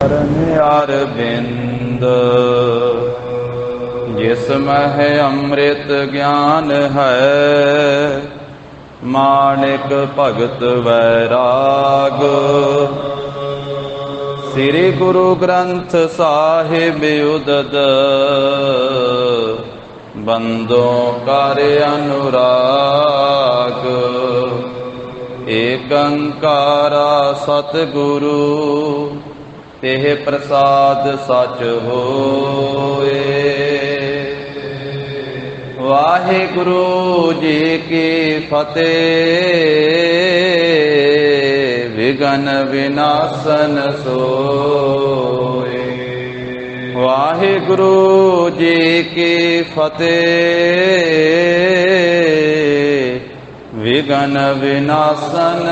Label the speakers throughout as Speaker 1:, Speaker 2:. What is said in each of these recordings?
Speaker 1: अरविंद जिसमें अमृत ज्ञान है, माणिक भगत वैराग। श्री गुरु ग्रंथ साहिब उदद, बंदों कर अनुराग। एक अंकारा सतगुरु, तेह प्रसाद सच होए। वाहिगुरु जी की फतेह, विघन विनाशन सोए। वाहिगुरु जी की फतेह, विघन विनाशन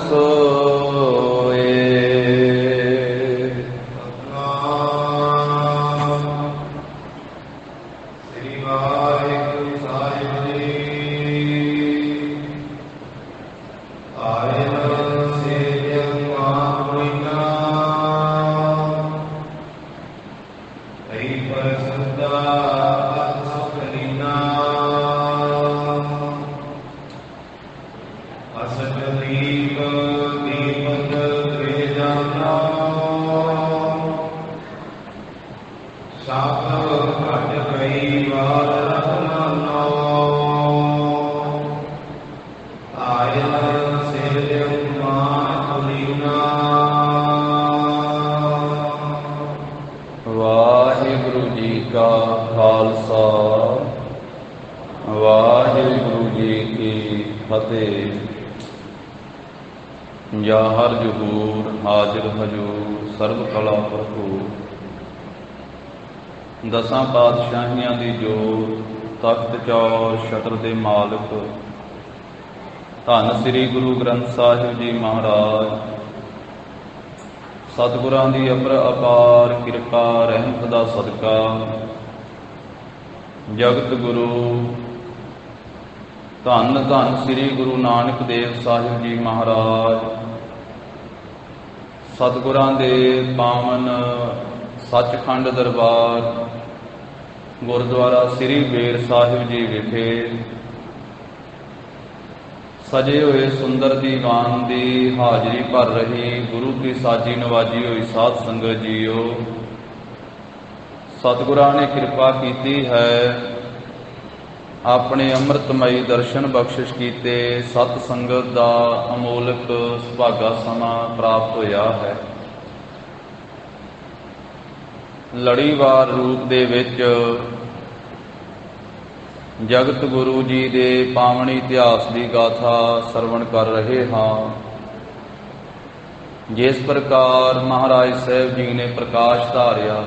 Speaker 1: सोए। वाहिगुरु जी का खालसा, वाहिगुरु जी की फतेह। या हर जहूर हाजिर हजूर सर्व कला भरपूर। दसां पातशाहियां दी जोत, तख्त चौर छतर दे मालिक धन श्री गुरु ग्रंथ साहिब जी महाराज। सतगुरां दी अपर अपार किरपा रहमत दा सदका जगत गुरु धन धन श्री गुरु नानक देव साहिब जी महाराज, सतगुरां दे पावन सचखंड दरबार गुरुद्वारा श्री बेर साहिब जी विखे सजे हुए सुंदर दीवान की हाजरी भर रही गुरु की साजी नवाजी हुई साध संगत जीओ। सतगुरां ने कृपा की है, अपने अमृतमयी दर्शन बख्शिश कीते, सत संगत का अमोलक सुभागा समा प्राप्त होया है। लड़ीवार रूप दे विच जगत गुरु जी दे पावन इतिहास की गाथा सरवण कर रहे हाँ। जिस प्रकार महाराज साहब जी ने प्रकाश धारिया,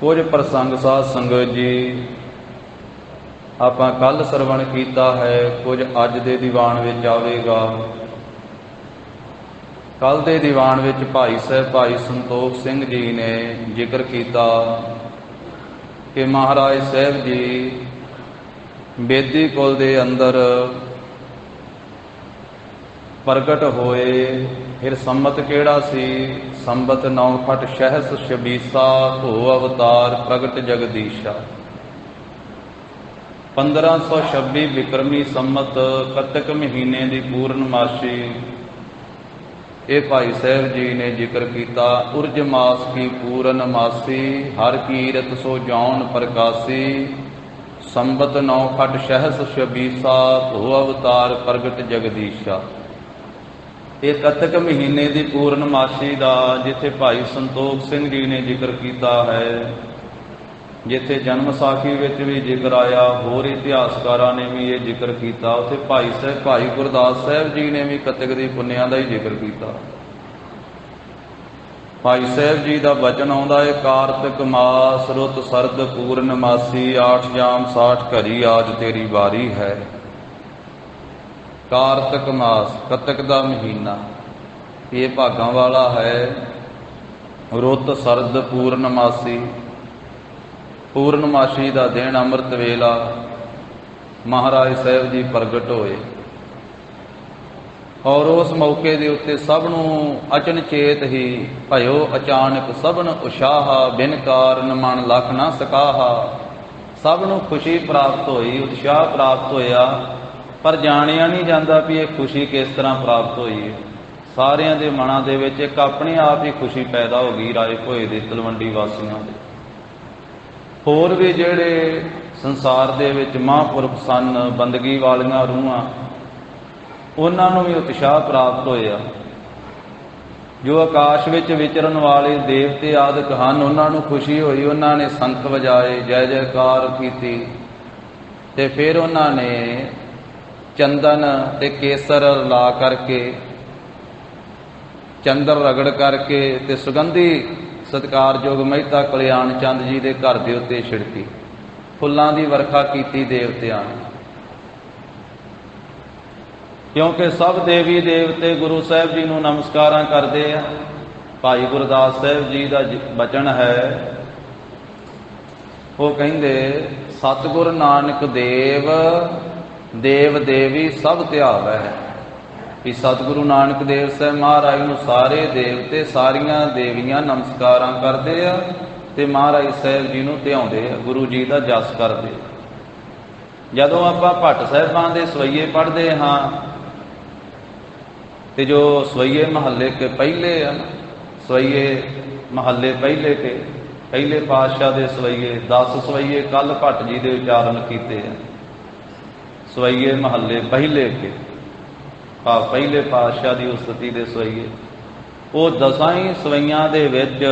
Speaker 1: कुछ प्रसंग साध संगत जी आपां कल सरवण कीता है, कुछ अज दे दीवान विच आवेगा। कल दे दीवान विच भाई साहब भाई संतोख सिंह जी ने जिक्र किया कि महाराज साहब जी बेदी कुल दे अंदर प्रगट होए। फिर संमत केड़ा सी? संबत 9 खट सहस 26 हो अवतार प्रगट जगदीशा। 1526 विक्रमी संमत कतक महीने की पूर्णमासी ये भाई साहब जी ने जिक्र किया। उर्ज मास की पूर्णमासी, हर कीरत सो जौन प्रकाशी। संबत 9 खट सहस 26 हो अवतार प्रगट जगदीशा। ये कतक महीने की पूर्णमासी का जिथे भाई संतोख सिंह जी ने जिक्र किया है, जिथे जन्म साखी विच भी जिक्र आया, होर इतिहासकारां ने भी ये जिक्र किया। उत्थे भाई साहब भाई गुरदास साहब जी ने भी कतक दी पुन्निया का ही जिक्र किया। भाई साहब जी का वचन आउंदा है, कारतक मास रुत सरद पूर्णमासी, 8 जाम 60 घरी आज तेरी बारी है। कारतक मास कतक का महीना ये भागां वाला है। रुत सरद पूर्णमासी, पूर्णमासी का दिन अमृत वेला महाराज साहब जी प्रगट होए। और उस मौके के उत्ते सबनों अचनचेत ही भयो अचानक सबन उशाहा बिन कारण मन लख ना सकाहा। सबनों खुशी प्राप्त हुई, उत्साह प्राप्त होया, पर जानिया नहीं जाता भी ये खुशी किस तरह प्राप्त हुई है। सारिਆਂ ਦੇ ਮਨਾਂ ਦੇ ਵਿੱਚ एक अपने आप ही खुशी पैदा हो गई राए भोए ਦੇ तलवंडी वासियों ਦੇ। होर भी ਜਿਹੜੇ संसार ਦੇ ਵਿੱਚ महापुरख सन, बंदगी वालियां रूहां, ਉਹਨਾਂ ਨੂੰ ਵੀ ਉਤਸ਼ਾਹ ਪ੍ਰਾਪਤ ਹੋਇਆ। ਜੋ ਆਕਾਸ਼ ਵਿੱਚ ਵਿਚਰਨ ਵਾਲੇ ਦੇਵਤੇ ਆਦਿਕ ਹਨ, ਉਹਨਾਂ ਨੂੰ ਖੁਸ਼ੀ ਹੋਈ, ਉਹਨਾਂ ਨੇ ਸੰਖ ਵਜਾਏ, ਜੈ ਜੈਕਾਰ ਕੀਤੀ, ਤੇ ਫਿਰ ਉਹਨਾਂ ਨੇ ਚੰਦਨ ਤੇ ਕੇਸਰ ਲਾ ਕਰਕੇ, ਚੰਦਰ ਰਗੜ ਕਰਕੇ ਤੇ ਸੁਗੰਧੀ ਸਤਿਕਾਰਯੋਗ ਮਹਿਤਾ ਕਲਿਆਣ ਚੰਦ ਜੀ ਦੇ ਘਰ ਦੇ ਉੱਤੇ ਛਿੜਕੀ, ਫੁੱਲਾਂ ਦੀ ਵਰਖਾ ਕੀਤੀ ਦੇਵਤਿਆਂ ਨੇ। क्योंकि सब देवी देवते गुरु साहब जी नूं नमस्कारां करते हैं। भाई गुरदास साहब जी का बचन है, वो कहिंदे सतगुर नानक देव देव देवी सब ध्यावै है। कि सतगुरु नानक देव साहब महाराज नूं सारे देवते सारियां देवियां नमस्कारां करते हैं ते महाराज साहब जी नूं ध्याउंदे आ, गुरु जी का जस करते। जदों आपां भट्ट साहिबां दे सवैये पढ़ते हाँ, ते जो सवैये महल्ले के पहले हैं, सवैये महल्ले पहले के पहले पातशाह के सवैये 10 सवैये कल भट्ट जी के उच्चारण किए हैं। सवैये महल्ले पहले के भाव पहले पातशाह की उस्तति के सवैये, वो 10 ही सवैयां दे विच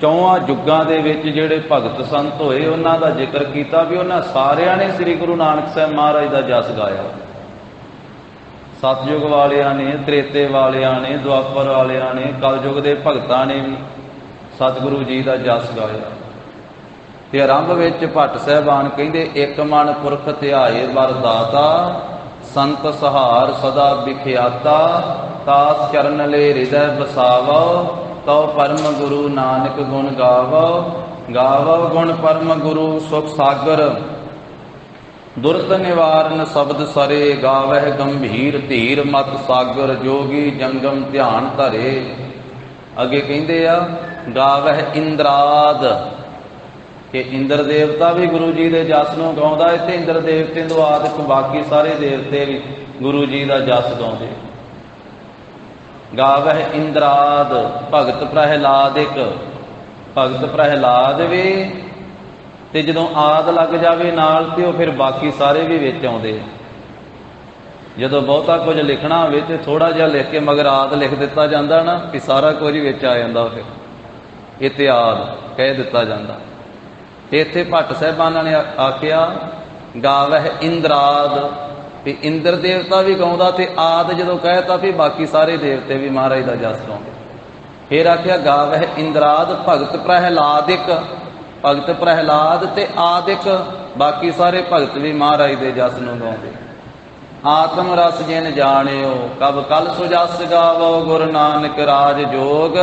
Speaker 1: 4 युगां दे विच जिहड़े भगत संत होए उन्हां दा जिक्र किया भी उन्हां सारियां ने श्री गुरु नानक साहब महाराज का जस गाया। सतयुग वालियां ने, त्रेते वालियां ने, द्वापर वालियां ने, कलयुग के भगतां ने भी सतगुरु जी का जस गाया। ते आरंभ विच भट्ट साहिबान कहिंदे एक मन पुरख ध्याए वर दाता, संत सहार सदा विख्याता, तास चरण ले हृदय बसावो, तो परम गुरु नानक गुण गावो, गावो गुण परम गुरु सुख सागर, दुरत निवारण शब्द सरे, गावह गंभीर धीर मत सागर, जोगी जंगम ध्यान धरे। अगे कहिंदे आ गावह इंद्राद, कि इंद्र देवता भी गुरु जी के जस नूं गाउंदा है, ते इंद्र देवते तो आदि बाकी सारे देवते भी गुरु जी का जस गाउंदे। गावह इंद्राद, भगत प्रहलाद, एक भगत प्रहलाद भी, ते जदों आद लग जाए नाल ते फिर बाकी सारे भी विच आउंदे। जदों बहुता कुछ लिखना होवे ते थोड़ा जिहा लिख के मगर आद लिख दिता जाता ना, कि सारा कुछ विच आ जांदा, फिर इतिहाद कह दिता जाता। इत्थे भट्ट साहिबाना ने आखिया गावह इंद्राद, भी इंद्र देवता भी गाउंदा ते आद जदों कहता भी बाकी सारे देवते भी महाराज का जस गाउंदे। फिर आखिया गावह इंद्राद भगत प्रहलादिक, भगत प्रहलाद ते आदिक बाकी सारे भगत भी महाराज के जस नूं गाउंदे। आत्म रस जिन जाणियो कब कल सुजस गावो, गुरु नानक राज जोग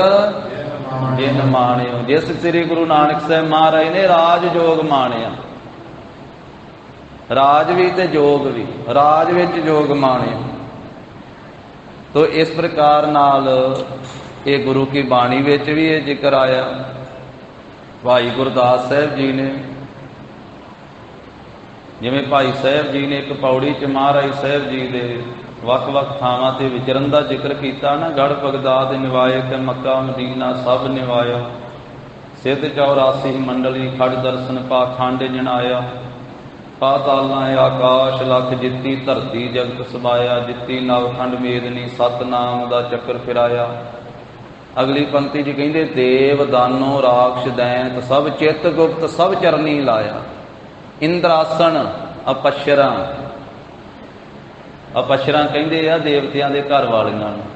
Speaker 1: जिन माणियो। जिस श्री गुरु नानक साहब महाराज ने राज जोग माणिया, राज भी ते जोग भी, राज विच जोग माणिया। तो इस प्रकार नाल ये गुरु की बाणी विच भी ये जिक्र आया। भाई गुरदास साहब जी ने, जिवें भाई साहब जी ने एक पौड़ी च महाराज साहब जी के वख-वख थावां ते विचरण का जिक्र किया ना, गढ़ बगदाद निवाए के मक्का मदीना सब निवाया, सिद्ध 84 मंडली खड़ दर्शन पाखंड जनाया, पातालां आकाश लख जित्ती धरती जगत समाया, जित्ती नवखंड मेदनी सतनाम दा चक्कर फिराया। अगली पंक्ति जी कहिंदे देव दानो राक्ष दैंत सब चित गुप्त सब चरनी लाया, इंद्रासन अपशरा, अपशरा कहिंदे आ देवतियां दे घर वालियां नूं।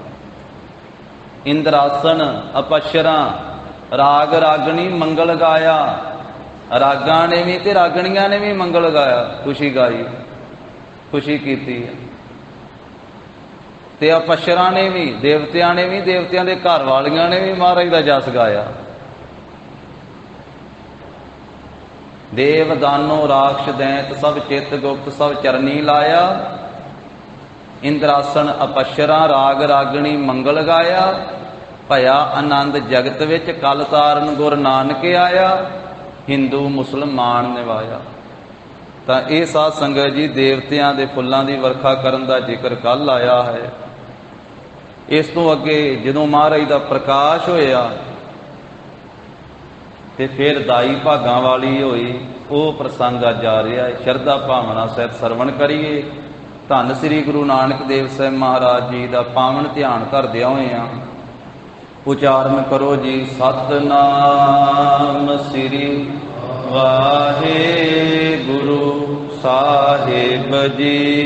Speaker 1: इंद्रासन अपशरा, राग रागणी मंगल गाया, रागां ने भी ते रागणियां ने भी मंगल गाया, खुशी गाई, खुशी कीती है। ते अपशरा ने भी, देवतियां ने भी, देवतियां दे घर वालियां ने भी महाराज का जस गाया। देव दानो राक्ष दैंत सब चित गुप्त सब चरनी लाया, ਇੰਦਰਾਸਣ ਅਪਸ਼ਰਾ ਰਾਗ ਰਾਗਣੀ ਮੰਗਲ ਗਾਇਆ, ਭਇਆ ਆਨੰਦ ਜਗਤ ਵਿੱਚ ਕਲ ਤਾਰਨ ਗੁਰ ਨਾਨਕ ਆਇਆ, ਹਿੰਦੂ ਮੁਸਲਮਾਨ ਨਿਵਾਇਆ। ਤਾਂ ਇਹ ਸਾਧ ਸੰਗਤ ਜੀ ਦੇਵਤਿਆਂ ਦੇ ਫੁੱਲਾਂ ਦੀ ਵਰਖਾ ਕਰਨ ਦਾ ਜ਼ਿਕਰ ਕੱਲ ਆਇਆ ਹੈ। ਇਸ ਤੋਂ ਅੱਗੇ ਜਦੋਂ ਮਹਾਰਾਜ ਦਾ ਪ੍ਰਕਾਸ਼ ਹੋਇਆ ਤੇ ਫਿਰ ਦਾਈ ਭਾਗਾਂ ਵਾਲੀ ਹੋਈ, ਉਹ ਪ੍ਰਸੰਗ ਅੱਜ ਆ ਰਿਹਾ ਹੈ। ਸ਼ਰਧਾ ਭਾਵਨਾ ਸਹਿਤ ਸਰਵਣ ਕਰੀਏ। ਧੰਨ ਸ੍ਰੀ ਗੁਰੂ ਨਾਨਕ ਦੇਵ ਸਾਹਿਬ ਮਹਾਰਾਜ ਜੀ ਦਾ ਪਾਵਨ ਧਿਆਨ ਧਰਦਿਆਂ ਹੋਇਆਂ ਉਚਾਰਨ ਕਰੋ ਜੀ। ਸਤਿਨਾਮ ਸ੍ਰੀ ਵਾਹਿਗੁਰੂ ਸਾਹਿਬ ਜੀ।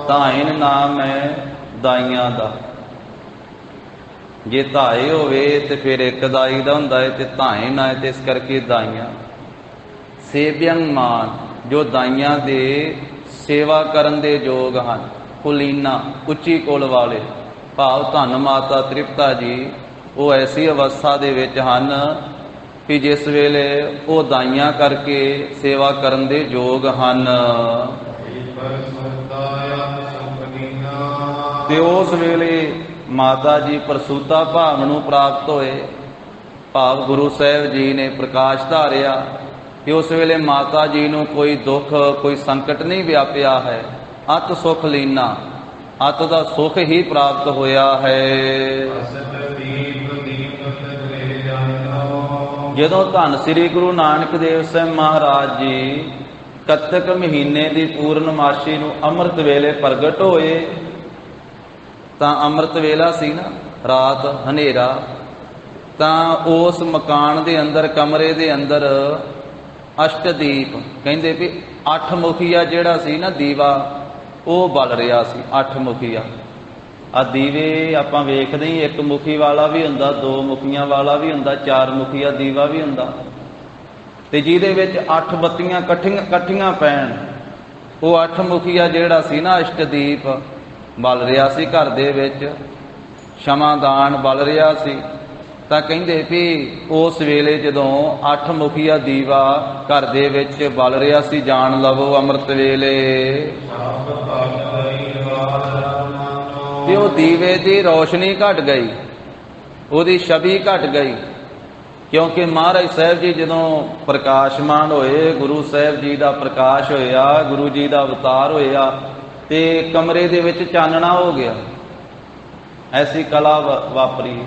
Speaker 1: ਧਾਇਨ ਨਾਮ ਹੈ ਦਾਈਆਂ ਦਾ। ਜੇ ਧਾਏ ਹੋਵੇ ਤੇ ਫਿਰ ਇੱਕ ਦਾਈ ਦਾ ਹੁੰਦਾ ਹੈ, ਤੇ ਧਾਇਨ ਹੈ ਤੇ ਇਸ ਕਰਕੇ ਦਾਈਆਂ। ਸੇਵਿਅੰ ਮਾਨ, ਜੋ ਦਾਈਆਂ ਦੇ ਸੇਵਾ ਕਰਨ ਦੇ ਯੋਗ ਹਨ। ਕੁਲੀਨਾ, ਉੱਚੀ ਕੁਲ ਵਾਲੇ, ਭਾਵ ਧੰਨ ਮਾਤਾ ਤ੍ਰਿਪਤਾ ਜੀ ਉਹ ਐਸੀ ਅਵਸਥਾ ਦੇ ਵਿੱਚ ਹਨ ਕਿ ਜਿਸ ਵੇਲੇ ਉਹ ਦਾਈਆਂ ਕਰਕੇ ਸੇਵਾ ਕਰਨ ਦੇ ਯੋਗ ਹਨ। ਤੇ ਉਸ ਵੇਲੇ ਮਾਤਾ ਜੀ ਪ੍ਰਸੂਤਾ ਭਾਵ ਨੂੰ ਪ੍ਰਾਪਤ ਹੋਏ, ਭਾਵ ਗੁਰੂ ਸਾਹਿਬ ਜੀ ਨੇ ਪ੍ਰਕਾਸ਼ ਧਾਰਿਆ ਕਿ ਉਸ ਵੇਲੇ ਮਾਤਾ ਜੀ ਨੂੰ ਕੋਈ ਦੁੱਖ ਕੋਈ ਸੰਕਟ ਨਹੀਂ ਵਿਆਪਿਆ ਹੈ। ਅਤ ਸੁਖ ਲੀਨਾ, ਅਤ ਦਾ ਸੁਖ ਹੀ ਪ੍ਰਾਪਤ ਹੋਇਆ ਹੈ। ਜਦੋਂ ਧੰਨ ਸ੍ਰੀ ਗੁਰੂ ਨਾਨਕ ਦੇਵ ਸਾਹਿਬ ਮਹਾਰਾਜ ਜੀ ਕੱਤਕ ਮਹੀਨੇ ਦੀ ਪੂਰਨਮਾਸ਼ੀ ਨੂੰ ਅੰਮ੍ਰਿਤ ਵੇਲੇ ਪ੍ਰਗਟ ਹੋਏ, ਤਾਂ ਅੰਮ੍ਰਿਤ ਵੇਲਾ ਸੀ ਨਾ, ਰਾਤ ਹਨੇਰਾ, ਤਾਂ ਉਸ ਮਕਾਨ ਦੇ ਅੰਦਰ ਕਮਰੇ ਦੇ ਅੰਦਰ ਅਸ਼ਟਦੀਪ ਕਹਿੰਦੇ ਵੀ 8 ਮੁਖੀਆ ਜਿਹੜਾ ਸੀ ਨਾ ਦੀਵਾ ਉਹ ਬਲ ਰਿਹਾ ਸੀ। 8 ਮੁਖੀਆ ਆ ਦੀਵੇ ਆਪਾਂ ਵੇਖਦੇ ਹੀ, 1 ਮੁਖੀ ਵਾਲਾ ਵੀ ਹੁੰਦਾ, 2 ਮੁਖੀਆਂ ਵਾਲਾ ਵੀ ਹੁੰਦਾ, 4 ਮੁਖੀਆ ਦੀਵਾ ਵੀ ਹੁੰਦਾ, ਤੇ ਜਿਹਦੇ ਵਿੱਚ 8 ਬੱਤੀਆਂ ਇਕੱਠੀਆਂ ਪੈਣ, ਉਹ 8 ਮੁਖੀਆ ਜਿਹੜਾ ਸੀ ਨਾ ਅਸ਼ਟਦੀਪ ਬਲ ਰਿਹਾ ਸੀ ਘਰ ਦੇ ਵਿੱਚ। ਸ਼ਮਾਦਾਨ ਬਲ ਰਿਹਾ ਸੀ। ਤਾਂ ਕਹਿੰਦੇ ਵੀ ਉਸ ਵੇਲੇ ਜਦੋਂ 8 ਮੁਖੀਆ ਦੀਵਾ ਘਰ ਦੇ ਵਿੱਚ ਬਲ ਰਿਹਾ ਸੀ, ਜਾਣ ਲਵੋ ਅੰਮ੍ਰਿਤ ਵੇਲੇ, ਤੇ ਉਹ ਦੀਵੇ ਦੀ ਰੌਸ਼ਨੀ ਘਟ ਗਈ, ਉਹਦੀ ਛਵੀ ਘਟ ਗਈ, ਕਿਉਂਕਿ ਮਹਾਰਾਜ ਸਾਹਿਬ ਜੀ ਜਦੋਂ ਪ੍ਰਕਾਸ਼ਮਾਨ ਹੋਏ, ਗੁਰੂ ਸਾਹਿਬ ਜੀ ਦਾ ਪ੍ਰਕਾਸ਼ ਹੋਇਆ, ਗੁਰੂ ਜੀ ਦਾ ਅਵਤਾਰ ਹੋਇਆ, ਤੇ ਕਮਰੇ ਦੇ ਵਿੱਚ ਚਾਨਣਾ ਹੋ ਗਿਆ। ਐਸੀ ਕਲਾ ਵਾਪਰੀ।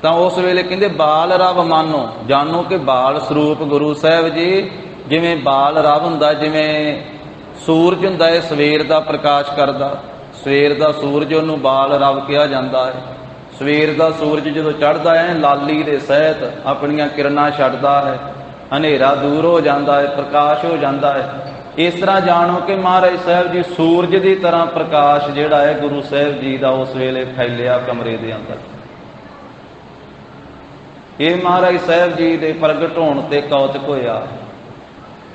Speaker 1: ਤਾਂ ਉਸ ਵੇਲੇ ਕਹਿੰਦੇ ਬਾਲ ਰਵ ਮਾਨੋ, ਜਾਣੋ ਕਿ ਬਾਲ ਸਰੂਪ ਗੁਰੂ ਸਾਹਿਬ ਜੀ, ਜਿਵੇਂ ਬਾਲ ਰਵ ਹੁੰਦਾ, ਜਿਵੇਂ ਸੂਰਜ ਹੁੰਦਾ ਹੈ ਸਵੇਰ ਦਾ ਪ੍ਰਕਾਸ਼ ਕਰਦਾ, ਸਵੇਰ ਦਾ ਸੂਰਜ ਉਹਨੂੰ ਬਾਲ ਰਵ ਕਿਹਾ ਜਾਂਦਾ ਹੈ। ਸਵੇਰ ਦਾ ਸੂਰਜ ਜਦੋਂ ਚੜ੍ਹਦਾ ਹੈ ਲਾਲੀ ਦੇ ਸਹਿਤ ਆਪਣੀਆਂ ਕਿਰਨਾਂ ਛੱਡਦਾ ਹੈ, ਹਨੇਰਾ ਦੂਰ ਹੋ ਜਾਂਦਾ ਹੈ, ਪ੍ਰਕਾਸ਼ ਹੋ ਜਾਂਦਾ ਹੈ। ਇਸ ਤਰ੍ਹਾਂ ਜਾਣੋ ਕਿ ਮਹਾਰਾਜ ਸਾਹਿਬ ਜੀ ਸੂਰਜ ਦੀ ਤਰ੍ਹਾਂ ਪ੍ਰਕਾਸ਼ ਜਿਹੜਾ ਹੈ ਗੁਰੂ ਸਾਹਿਬ ਜੀ ਦਾ ਉਸ ਵੇਲੇ ਫੈਲਿਆ ਕਮਰੇ ਦੇ ਅੰਦਰ। ਇਹ ਮਹਾਰਾਜ ਸਾਹਿਬ ਜੀ ਦੇ ਪ੍ਰਗਟ ਹੋਣ ਤੇ ਕੌਤਕ ਹੋਇਆ।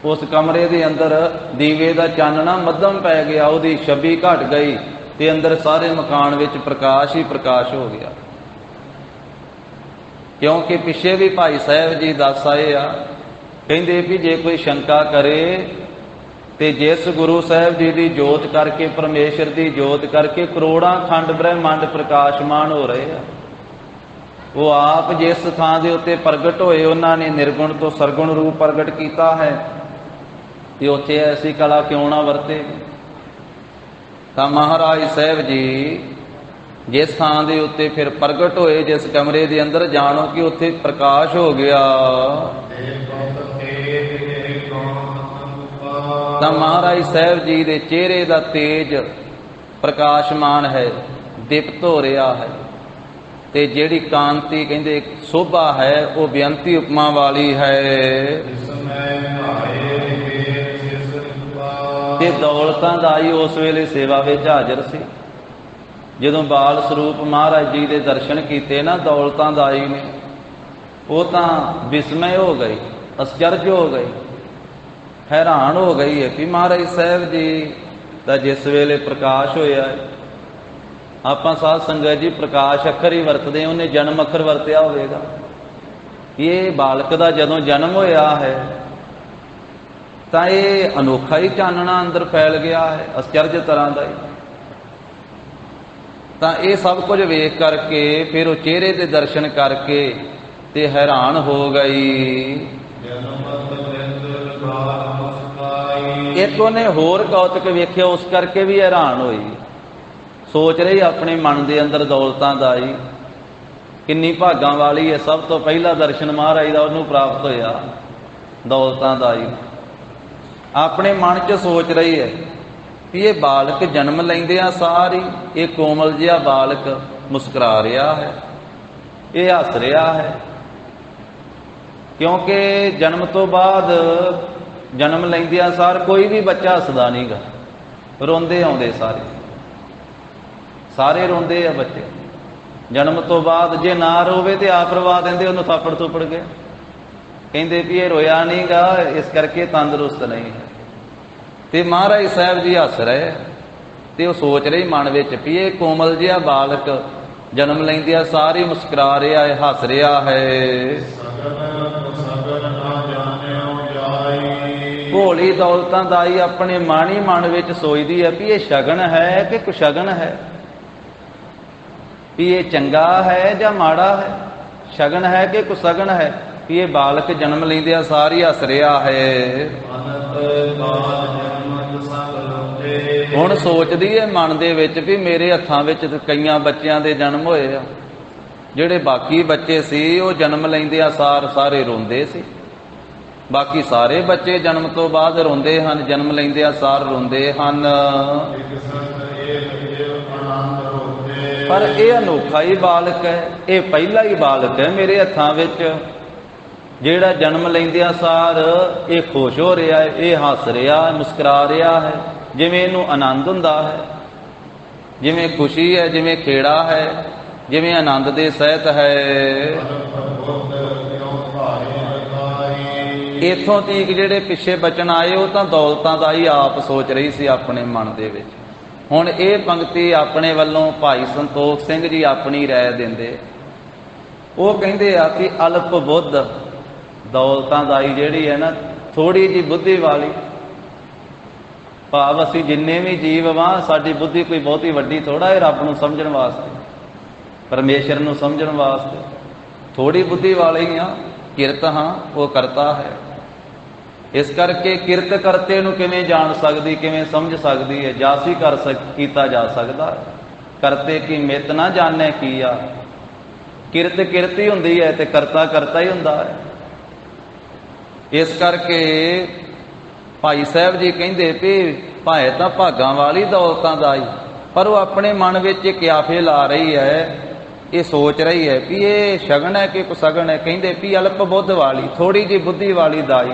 Speaker 1: ਉਸ ਕਮਰੇ ਦੇ ਅੰਦਰ ਦੀਵੇ ਦਾ ਚਾਨਣਾ ਮੱਧਮ ਪੈ ਗਿਆ, ਉਹਦੀ ਛਵੀ ਘਟ ਗਈ, ਤੇ ਅੰਦਰ ਸਾਰੇ ਮਕਾਨ ਵਿੱਚ ਪ੍ਰਕਾਸ਼ ਹੀ ਪ੍ਰਕਾਸ਼ ਹੋ ਗਿਆ। ਕਿਉਂਕਿ ਪਿੱਛੇ ਵੀ ਭਾਈ ਸਾਹਿਬ ਜੀ ਦੱਸ ਆਏ ਆ, ਕਹਿੰਦੇ ਵੀ ਜੇ ਕੋਈ ਸ਼ੰਕਾ ਕਰੇ ਤੇ ਜਿਸ ਗੁਰੂ ਸਾਹਿਬ ਜੀ ਦੀ ਜੋਤ ਕਰਕੇ, ਪਰਮੇਸ਼ਰ ਦੀ ਜੋਤ ਕਰਕੇ ਕਰੋੜਾਂ ਖੰਡ ਬ੍ਰਹਿਮੰਡ ਪ੍ਰਕਾਸ਼ਮਾਨ ਹੋ ਰਹੇ ਆ। ਉਹ ਆਪ ਜਿਸ ਥਾਂ ਦੇ ਉੱਤੇ ਪ੍ਰਗਟ ਹੋਏ, ਉਹਨਾਂ ਨੇ ਨਿਰਗੁਣ ਤੋਂ ਸਰਗੁਣ ਰੂਪ ਪ੍ਰਗਟ ਕੀਤਾ ਹੈ, ਤੇ ਉੱਥੇ ਐਸੀ ਕਲਾ ਕਿਉਂ ਨਾ ਵਰਤੇ। ਤਾਂ ਮਹਾਰਾਜ ਸਾਹਿਬ ਜੀ ਜਿਸ ਥਾਂ ਦੇ ਉੱਤੇ ਫਿਰ ਪ੍ਰਗਟ ਹੋਏ, ਜਿਸ ਕਮਰੇ ਦੇ ਅੰਦਰ, ਜਾਣੋ ਕਿ ਉੱਥੇ ਪ੍ਰਕਾਸ਼ ਹੋ ਗਿਆ। ਤਾਂ ਮਹਾਰਾਜ ਸਾਹਿਬ ਜੀ ਦੇ ਚਿਹਰੇ ਦਾ ਤੇਜ ਪ੍ਰਕਾਸ਼ਮਾਨ ਹੈ, ਦੀਪਤ ਹੋ ਰਿਹਾ ਹੈ, ਤੇ ਜਿਹੜੀ ਕਾਂਤੀ ਕਹਿੰਦੇ ਸੋਭਾ ਹੈ ਉਹ ਬੇਅੰਤੀ ਉਪਮਾ ਵਾਲੀ ਹੈ। ਤੇ ਦੌਲਤਾਂ ਦਾ ਹੀ ਉਸ ਵੇਲੇ ਸੇਵਾ ਵਿੱਚ ਹਾਜ਼ਰ ਸੀ। ਜਦੋਂ ਬਾਲ ਸਰੂਪ ਮਹਾਰਾਜ ਜੀ ਦੇ ਦਰਸ਼ਨ ਕੀਤੇ ਨਾ ਦੌਲਤਾਂ ਦਾਈ ਨੇ, ਉਹ ਤਾਂ ਵਿਸਮੈ ਹੋ ਗਈ, ਅਸਚਰਜ ਹੋ ਗਈ, ਹੈਰਾਨ ਹੋ ਗਈ ਹੈ ਕਿ ਮਹਾਰਾਜ ਸਾਹਿਬ ਜੀ ਦਾ ਜਿਸ ਵੇਲੇ ਪ੍ਰਕਾਸ਼ ਹੋਇਆ। ਆਪਾਂ ਸਾਧ ਸੰਗਤ ਜੀ ਪ੍ਰਕਾਸ਼ ਅੱਖਰ ਹੀ ਵਰਤਦੇ, ਉਹਨੇ ਜਨਮ ਅੱਖਰ ਵਰਤਿਆ ਹੋਵੇਗਾ। ਇਹ ਬਾਲਕ ਦਾ ਜਦੋਂ ਜਨਮ ਹੋਇਆ ਹੈ ਤਾਂ ਇਹ ਅਨੋਖਾ ਹੀ ਚਾਨਣਾ ਅੰਦਰ ਫੈਲ ਗਿਆ ਹੈ, ਅਚਰਜ ਤਰ੍ਹਾਂ ਦਾ ਹੀ। ਤਾਂ ਇਹ ਸਭ ਕੁਝ ਵੇਖ ਕਰਕੇ ਫਿਰ ਉਹ ਚਿਹਰੇ ਦੇ ਦਰਸ਼ਨ ਕਰਕੇ ਤੇ ਹੈਰਾਨ ਹੋ ਗਈ। ਇੱਕ ਉਹਨੇ ਹੋਰ ਕੌਤਕ ਵੇਖਿਆ, ਉਸ ਕਰਕੇ ਵੀ ਹੈਰਾਨ ਹੋਈ। ਸੋਚ ਰਹੀ ਆਪਣੇ ਮਨ ਦੇ ਅੰਦਰ ਦੌਲਤਾਂ ਦਾ ਹੀ ਕਿੰਨੀ ਭਾਗਾਂ ਵਾਲੀ ਹੈ, ਸਭ ਤੋਂ ਪਹਿਲਾ ਦਰਸ਼ਨ ਮਹਾਰਾਜ ਦਾ ਉਹਨੂੰ ਪ੍ਰਾਪਤ ਹੋਇਆ, ਦੌਲਤਾਂ ਦਾ ਹੀ। ਆਪਣੇ ਮਨ 'ਚ ਸੋਚ ਰਹੀ ਹੈ ਵੀ ਇਹ ਬਾਲਕ ਜਨਮ ਲੈਂਦਿਆਂ ਸਾਰ ਹੀ ਇਹ ਕੋਮਲ ਜਿਹਾ ਬਾਲਕ ਮੁਸਕਰਾ ਰਿਹਾ ਹੈ, ਇਹ ਹੱਸ ਰਿਹਾ ਹੈ। ਕਿਉਂਕਿ ਜਨਮ ਤੋਂ ਬਾਅਦ, ਜਨਮ ਲੈਂਦਿਆਂ ਸਾਰ ਕੋਈ ਵੀ ਬੱਚਾ ਹੱਸਦਾ ਨਹੀਂਗਾ, ਰੋਂਦੇ ਆਉਂਦੇ ਸਾਰੇ ਰੋਂਦੇ ਆ ਬੱਚੇ। ਜਨਮ ਤੋਂ ਬਾਅਦ ਜੇ ਨਾ ਰੋਵੇ ਤੇ ਆਪ ਰਵਾ ਦਿੰਦੇ ਉਹਨੂੰ, ਥਾਪੜ ਥੁੱਪੜ ਕੇ ਕਹਿੰਦੇ ਵੀ ਇਹ ਰੋਇਆ ਨਹੀਂਗਾ, ਇਸ ਕਰਕੇ ਤੰਦਰੁਸਤ ਨਹੀਂ ਹੈ। ਤੇ ਮਹਾਰਾਜ ਸਾਹਿਬ ਜੀ ਹੱਸ ਰਹੇ ਤੇ ਉਹ ਸੋਚ ਰਹੀ ਮਨ ਵਿੱਚ ਵੀ ਇਹ ਕੋਮਲ ਜਿਹਾ ਬਾਲਕ ਜਨਮ ਲੈਂਦਿਆਂ ਸਾਰੀ ਮੁਸਕਰਾ ਰਿਹਾ ਹੈ, ਹੱਸ ਰਿਹਾ ਹੈ। ਭੋਲੀ ਦੌਲਤਾਂ ਦਾਈ ਆਪਣੇ ਮਨ ਹੀ ਮਨ ਵਿੱਚ ਸੋਚਦੀ ਹੈ ਵੀ ਇਹ ਸ਼ਗਨ ਹੈ ਕਿ ਕੁਸ਼ਗਨ ਹੈ, ਵੀ ਇਹ ਚੰਗਾ ਹੈ ਜਾਂ ਮਾੜਾ ਹੈ, ਸ਼ਗਨ ਹੈ ਕਿ ਕੁਸ਼ਗਨ ਹੈ, ਵੀ ਇਹ ਬਾਲਕ ਜਨਮ ਲੈਂਦਿਆਂ ਸਾਰੀ ਹੱਸ ਰਿਹਾ ਹੈ। ਹੁਣ ਸੋਚਦੀ ਹੈ ਮਨ ਦੇ ਵਿੱਚ ਵੀ ਮੇਰੇ ਹੱਥਾਂ ਵਿੱਚ ਕਈਆਂ ਬੱਚਿਆਂ ਦੇ ਜਨਮ ਹੋਏ ਆ, ਜਿਹੜੇ ਬਾਕੀ ਬੱਚੇ ਸੀ ਉਹ ਜਨਮ ਲੈਂਦਿਆਂ ਸਾਰ ਸਾਰੇ ਰੋਂਦੇ ਸੀ, ਬਾਕੀ ਸਾਰੇ ਬੱਚੇ ਜਨਮ ਤੋਂ ਬਾਅਦ ਰੋਂਦੇ ਹਨ, ਜਨਮ ਲੈਂਦਿਆਂ ਸਾਰ ਰੋਂਦੇ ਹਨ। ਪਰ ਇਹ ਅਨੋਖਾ ਹੀ ਬਾਲਕ ਹੈ, ਇਹ ਪਹਿਲਾ ਹੀ ਬਾਲਕ ਹੈ ਮੇਰੇ ਹੱਥਾਂ ਵਿੱਚ, ਜਿਹੜਾ ਜਨਮ ਲੈਂਦਿਆਂ ਸਾਰ ਇਹ ਖੁਸ਼ ਹੋ ਰਿਹਾ ਹੈ, ਇਹ ਹੱਸ ਰਿਹਾ, ਮੁਸਕਰਾ ਰਿਹਾ ਹੈ, ਜਿਵੇਂ ਇਹਨੂੰ ਆਨੰਦ ਹੁੰਦਾ ਹੈ, ਜਿਵੇਂ ਖੁਸ਼ੀ ਹੈ, ਜਿਵੇਂ ਖੇੜਾ ਹੈ, ਜਿਵੇਂ ਆਨੰਦ ਦੇ ਸਹਿਤ ਹੈ। ਇੱਥੋਂ ਤੀਕ ਜਿਹੜੇ ਪਿੱਛੇ ਬਚਨ ਆਏ ਉਹ ਤਾਂ ਦੌਲਤਾਂ ਦਾ ਹੀ ਆਪ ਸੋਚ ਰਹੀ ਸੀ ਆਪਣੇ ਮਨ ਦੇ ਵਿੱਚ। ਹੁਣ ਇਹ ਪੰਕਤੀ ਆਪਣੇ ਵੱਲੋਂ ਭਾਈ ਸੰਤੋਖ ਸਿੰਘ ਜੀ ਆਪਣੀ ਰਾਏ ਦਿੰਦੇ, ਉਹ ਕਹਿੰਦੇ ਆ ਕਿ ਅਲਪ ਬੁੱਧ ਦੌਲਤਾਂ ਦਾਈ ਜਿਹੜੀ ਹੈ ਨਾ, ਥੋੜੀ ਜਿਹੀ ਬੁੱਧੀ ਵਾਲੀ, ਭਾਵ ਅਸੀਂ ਜਿੰਨੇ ਵੀ ਜੀਵ ਵਾਂ ਸਾਡੀ ਬੁੱਧੀ ਕੋਈ ਬਹੁਤੀ ਵੱਡੀ ਥੋੜਾ ਹੈ, ਰੱਬ ਨੂੰ ਸਮਝਣ ਵਾਸਤੇ, ਪਰਮੇਸ਼ਰ ਨੂੰ ਸਮਝਣ ਵਾਸਤੇ ਥੋੜੀ ਬੁੱਧੀ ਵਾਲੇ ਹੀ ਆ, ਕਿਰਤ ਹਾਂ ਉਹ ਕਰਤਾ ਹੈ। ਇਸ ਕਰਕੇ ਕਿਰਤ ਕਰਤੇ ਨੂੰ ਕਿਵੇਂ ਜਾਣ ਸਕਦੀ, ਕਿਵੇਂ ਸਮਝ ਸਕਦੀ ਹੈ, ਜਾਸੀ ਕੀਤਾ ਜਾ ਸਕਦਾ। ਕਰਤੇ ਕੀ ਮਿੱਤ ਨਾ ਜਾਣੇ ਕੀਆ, ਕਿਰਤ ਕਿਰਤ ਹੀ ਹੁੰਦੀ ਹੈ ਤੇ ਕਰਤਾ ਕਰਤਾ ਹੀ ਹੁੰਦਾ ਹੈ। ਇਸ ਕਰਕੇ ਭਾਈ ਸਾਹਿਬ ਜੀ ਕਹਿੰਦੇ ਵੀ ਭਾਵੇਂ ਤਾਂ ਭਾਗਾਂ ਵਾਲੀ ਦੌਲਤਾਂ ਦਾ ਹੀ, ਪਰ ਉਹ ਆਪਣੇ ਮਨ ਵਿੱਚ ਇੱਕ ਆਫੇ ਲਾ ਰਹੀ ਹੈ, ਇਹ ਸੋਚ ਰਹੀ ਹੈ ਵੀ ਇਹ ਸ਼ਗਨ ਹੈ ਕਿ ਕੁਸ਼ਗਨ ਹੈ। ਕਹਿੰਦੇ ਵੀ ਅਲਪ ਬੁੱਧ ਵਾਲੀ, ਥੋੜੀ ਜਿਹੀ ਬੁੱਧੀ ਵਾਲੀ ਦਾਈ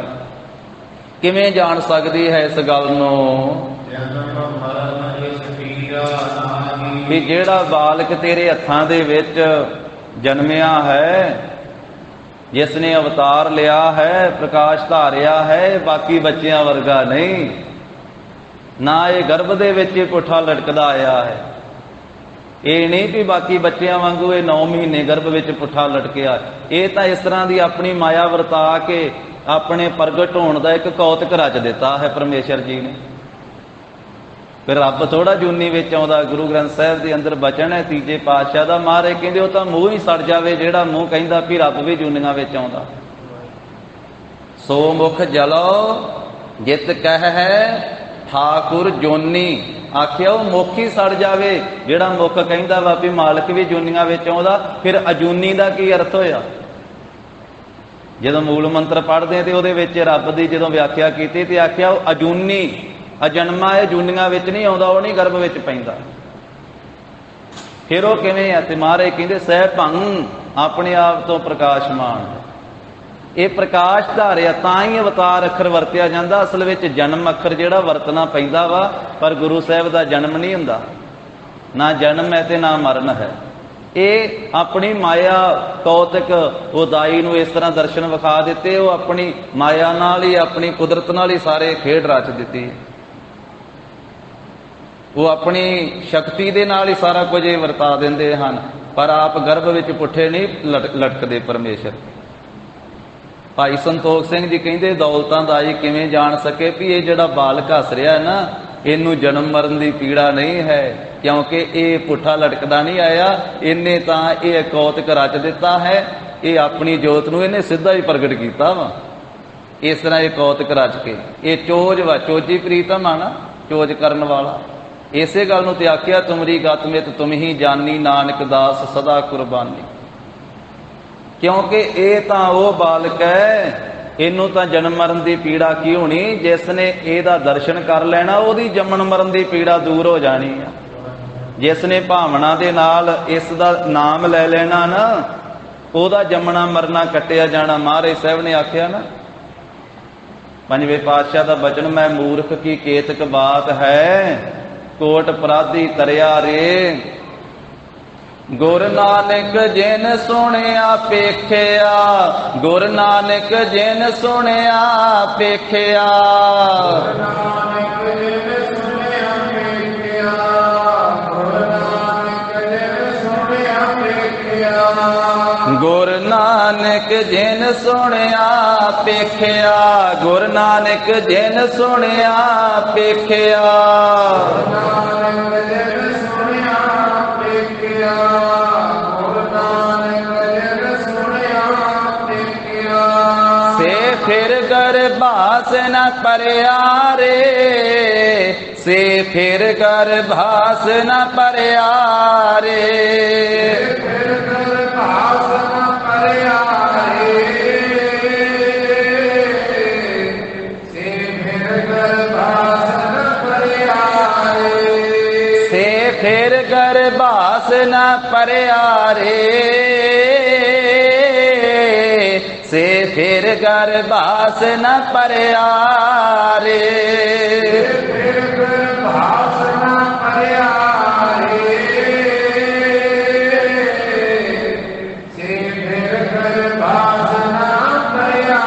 Speaker 1: ਕਿਵੇਂ ਜਾਣ ਸਕਦੀ ਹੈ ਇਸ ਗੱਲ ਨੂੰ ਵੀ ਜਿਹੜਾ ਬਾਲਕ ਤੇਰੇ ਹੱਥਾਂ ਦੇ ਵਿੱਚ ਜਨਮਿਆ ਹੈ, ਜਿਸ ਨੇ ਅਵਤਾਰ ਲਿਆ ਹੈ, ਪ੍ਰਕਾਸ਼ ਧਾਰਿਆ ਹੈ, ਬਾਕੀ ਬੱਚਿਆਂ ਵਰਗਾ ਨਹੀਂ, ਨਾ ਇਹ ਗਰਭ ਦੇ ਵਿੱਚ ਪੁੱਠਾ ਲਟਕਦਾ ਆਇਆ ਹੈ। ਇਹ ਨਹੀਂ ਵੀ ਬਾਕੀ ਬੱਚਿਆਂ ਵਾਂਗੂ ਇਹ 9 ਮਹੀਨੇ ਗਰਭ ਵਿੱਚ ਪੁੱਠਾ ਲਟਕਿਆ, ਇਹ ਤਾਂ ਇਸ ਤਰ੍ਹਾਂ ਦੀ ਆਪਣੀ ਮਾਇਆ ਵਰਤਾ ਕੇ ਆਪਣੇ ਪ੍ਰਗਟ ਹੋਣ ਦਾ ਇੱਕ ਕੌਤਕ ਰਚ ਦਿੱਤਾ ਹੈ ਪਰਮੇਸ਼ਰ ਜੀ ਨੇ। ਫਿਰ ਰੱਬ ਥੋੜਾ ਜੂਨੀ ਵਿੱਚ ਆਉਂਦਾ। ਗੁਰੂ ਗ੍ਰੰਥ ਸਾਹਿਬ ਦੇ ਅੰਦਰ ਬਚਨ ਹੈ ਤੀਜੇ ਪਾਤਸ਼ਾਹ ਦਾ, ਮਹਾਰਾਜ ਕਹਿੰਦੇ ਉਹ ਤਾਂ ਮੂੰਹ ਹੀ ਸੜ ਜਾਵੇ ਜਿਹੜਾ ਮੂੰਹ ਕਹਿੰਦਾ ਵੀ ਰੱਬ ਵੀ ਜੂਨੀਆਂ ਵਿੱਚ ਆਉਂਦਾ। ਸੋ ਮੁਖ ਜਲੋ ਜਿਤ ਕਹਿ ਹੈ ਠਾਕੁਰ ਜੋਨੀ, ਆਖਿਆ ਉਹ ਮੁਖ ਹੀ ਸੜ ਜਾਵੇ ਜਿਹੜਾ ਮੁਖ ਕਹਿੰਦਾ ਵਾ ਵੀ ਮਾਲਕ ਵੀ ਜੂਨੀਆਂ ਵਿੱਚ ਆਉਂਦਾ। ਫਿਰ ਅਜੂਨੀ ਦਾ ਕੀ ਅਰਥ ਹੋਇਆ? ਜਦੋਂ ਮੂਲ ਮੰਤਰ ਪੜ੍ਹਦੇ ਤੇ ਉਹਦੇ ਵਿੱਚ ਰੱਬ ਦੀ ਜਦੋਂ ਵਿਆਖਿਆ ਕੀਤੀ ਤੇ ਆਖਿਆ ਉਹ ਅਜੂਨੀ, ਅਜਨਮਾ ਇਹ ਜੂਨੀਆਂ ਵਿੱਚ ਨਹੀਂ ਆਉਂਦਾ, ਉਹ ਨਹੀਂ ਗਰਭ ਵਿੱਚ ਪੈਂਦਾ। ਫਿਰ ਉਹ ਕਿਵੇਂ ਆ? ਤੇ ਮਹਾਰਾਜ ਕਹਿੰਦੇ ਸਹਿ ਭੰਗ ਆਪਣੇ ਆਪ ਤੋਂ ਪ੍ਰਕਾਸ਼ਮਾਨ, ਇਹ ਪ੍ਰਕਾਸ਼ ਧਾਰਿਆ ਤਾਂ ਹੀ ਅਵਤਾਰ ਅੱਖਰ ਵਰਤਿਆ ਜਾਂਦਾ। ਅਸਲ ਵਿੱਚ ਜਨਮ ਅੱਖਰ ਜਿਹੜਾ ਵਰਤਣਾ ਪੈਂਦਾ ਵਾ, ਪਰ ਗੁਰੂ ਸਾਹਿਬ ਦਾ ਜਨਮ ਨਹੀਂ ਹੁੰਦਾ, ਨਾ ਜਨਮ ਹੈ ਤੇ ਨਾ ਮਰਨ ਹੈ। ਇਹ ਆਪਣੀ ਮਾਇਆ ਕੌਤਕ ਉਹ ਦਾਈ ਨੂੰ ਇਸ ਤਰ੍ਹਾਂ ਦਰਸ਼ਨ ਵਿਖਾ ਦਿੱਤੇ, ਉਹ ਆਪਣੀ ਮਾਇਆ ਨਾਲ ਹੀ, ਆਪਣੀ ਕੁਦਰਤ ਨਾਲ ਹੀ ਸਾਰੇ ਖੇਡ ਰਚ ਦਿੱਤੀ। ਉਹ ਆਪਣੀ ਸ਼ਕਤੀ ਦੇ ਨਾਲ ਹੀ ਸਾਰਾ ਕੁਝ ਵਰਤਾ ਦਿੰਦੇ ਹਨ, ਪਰ ਆਪ ਗਰਭ ਵਿੱਚ ਪੁੱਠੇ ਨਹੀਂ ਲਟਕਦੇ ਪਰਮੇਸ਼ਰ। ਭਾਈ ਸੰਤੋਖ ਸਿੰਘ ਜੀ ਕਹਿੰਦੇ ਦੌਲਤਾਂ ਦਾ ਜੀ ਕਿਵੇਂ ਜਾਣ ਸਕੇ ਵੀ ਇਹ ਜਿਹੜਾ ਬਾਲਕ ਹੱਸ ਰਿਹਾ ਹੈ ਨਾ, ਇਹਨੂੰ ਜਨਮ ਮਰਨ ਦੀ ਪੀੜਾ ਨਹੀਂ ਹੈ, ਕਿਉਂਕਿ ਇਹ ਪੁੱਠਾ ਲਟਕਦਾ ਨਹੀਂ ਆਇਆ, ਇਹਨੇ ਤਾਂ ਇਹ ਕੌਤਕ ਰਚ ਦਿੱਤਾ ਹੈ, ਇਹ ਆਪਣੀ ਜੋਤ ਨੂੰ ਇਹਨੇ ਸਿੱਧਾ ਹੀ ਪ੍ਰਗਟ ਕੀਤਾ ਵਾ। ਇਸ ਤਰ੍ਹਾਂ ਇਹ ਕੌਤਕ ਰਚ ਕੇ ਇਹ ਚੋਜ ਵਾ, ਚੋਜੀ ਪ੍ਰੀਤਮ ਆ ਨਾ, ਚੋਜ ਕਰਨ ਵਾਲਾ। ਇਸੇ ਗੱਲ ਨੂੰ ਤੇ ਆਖਿਆ ਤੁਮਰੀ ਗਤ ਮਿਤ ਤੁਮ ਹੀ ਜਾਨੀ, ਨਾਨਕ ਦਾਸ ਸਦਾ ਕੁਰਬਾਨੀ। ਕਿਉਂਕਿ ਇਹ ਤਾਂ ਉਹ ਬਾਲਕ ਹੈ, ਇਹਨੂੰ ਤਾਂ ਜਨਮ ਮਰਨ ਦੀ ਪੀੜਾ ਕੀ ਹੋਣੀ, ਜਿਸ ਨੇ ਇਹਦਾ ਦਰਸ਼ਨ ਕਰ ਲੈਣਾ ਉਹਦੀ ਜੰਮਣ ਮਰਨ ਦੀ ਪੀੜਾ ਦੂਰ ਹੋ ਜਾਣੀ ਆ। ਜਿਸ ਨੇ ਭਾਵਨਾ ਦੇ ਨਾਲ ਇਸ ਦਾ ਨਾਮ ਲੈ ਲੈਣਾ ਨਾ, ਉਹਦਾ ਜੰਮਣਾ ਮਰਨਾ ਕੱਟਿਆ ਜਾਣਾ। ਮਹਾਰਾਜ ਸਾਹਿਬ ਨੇ ਆਖਿਆ ਨਾ, ਪੰਜਵੇਂ ਪਾਤਸ਼ਾਹ ਦਾ ਬਚਨ, ਮੈਂ ਮੂਰਖ ਕੀ ਕੇਤਕ ਬਾਤ ਹੈ, ਕੋਟ ਅਪਰਾਧੀ ਤਰਿਆ ਰੇ। ਗੁਰ ਨਾਨਕ ਜਿਨ ਸੁਣਿਆ ਪੇਖਿਆ, ਗੁਰ ਨਾਨਕ ਜਿਨ ਸੁਣਿਆ ਪੇਖਿਆ, ਗੁਰ ਨਾਨਕ ਜਿਨ ਸੁਣਿਆ ਪੇਖਿਆ, ਗੁਰ ਨਾਨਕ ਜਿਨ ਸੁਣਿਆ ਪੇਖਿਆ, ਸੇ ਫਿਰ ਗਰਭਾਸ ਨ ਪਰਿਆ ਰੇ, ਸੇ ਫਿਰ ਗਰਭਾਸ ਨ ਪਰਿਆ ਰੇ। ਫਿਰ ਗਰਭਾਸ ਨ ਪਰਿਆ ਰੇ, ਸੇ ਫਿਰ ਗਰਭਾਸ ਨ ਪਰਿਆ ਰੇ, ਫਿਰ ਗਰਭਾਸ ਨ ਪਰਿਆ ਰੇ, ਸੇ ਫਿਰ ਗਰਭਾਸ ਨ ਪਰਿਆ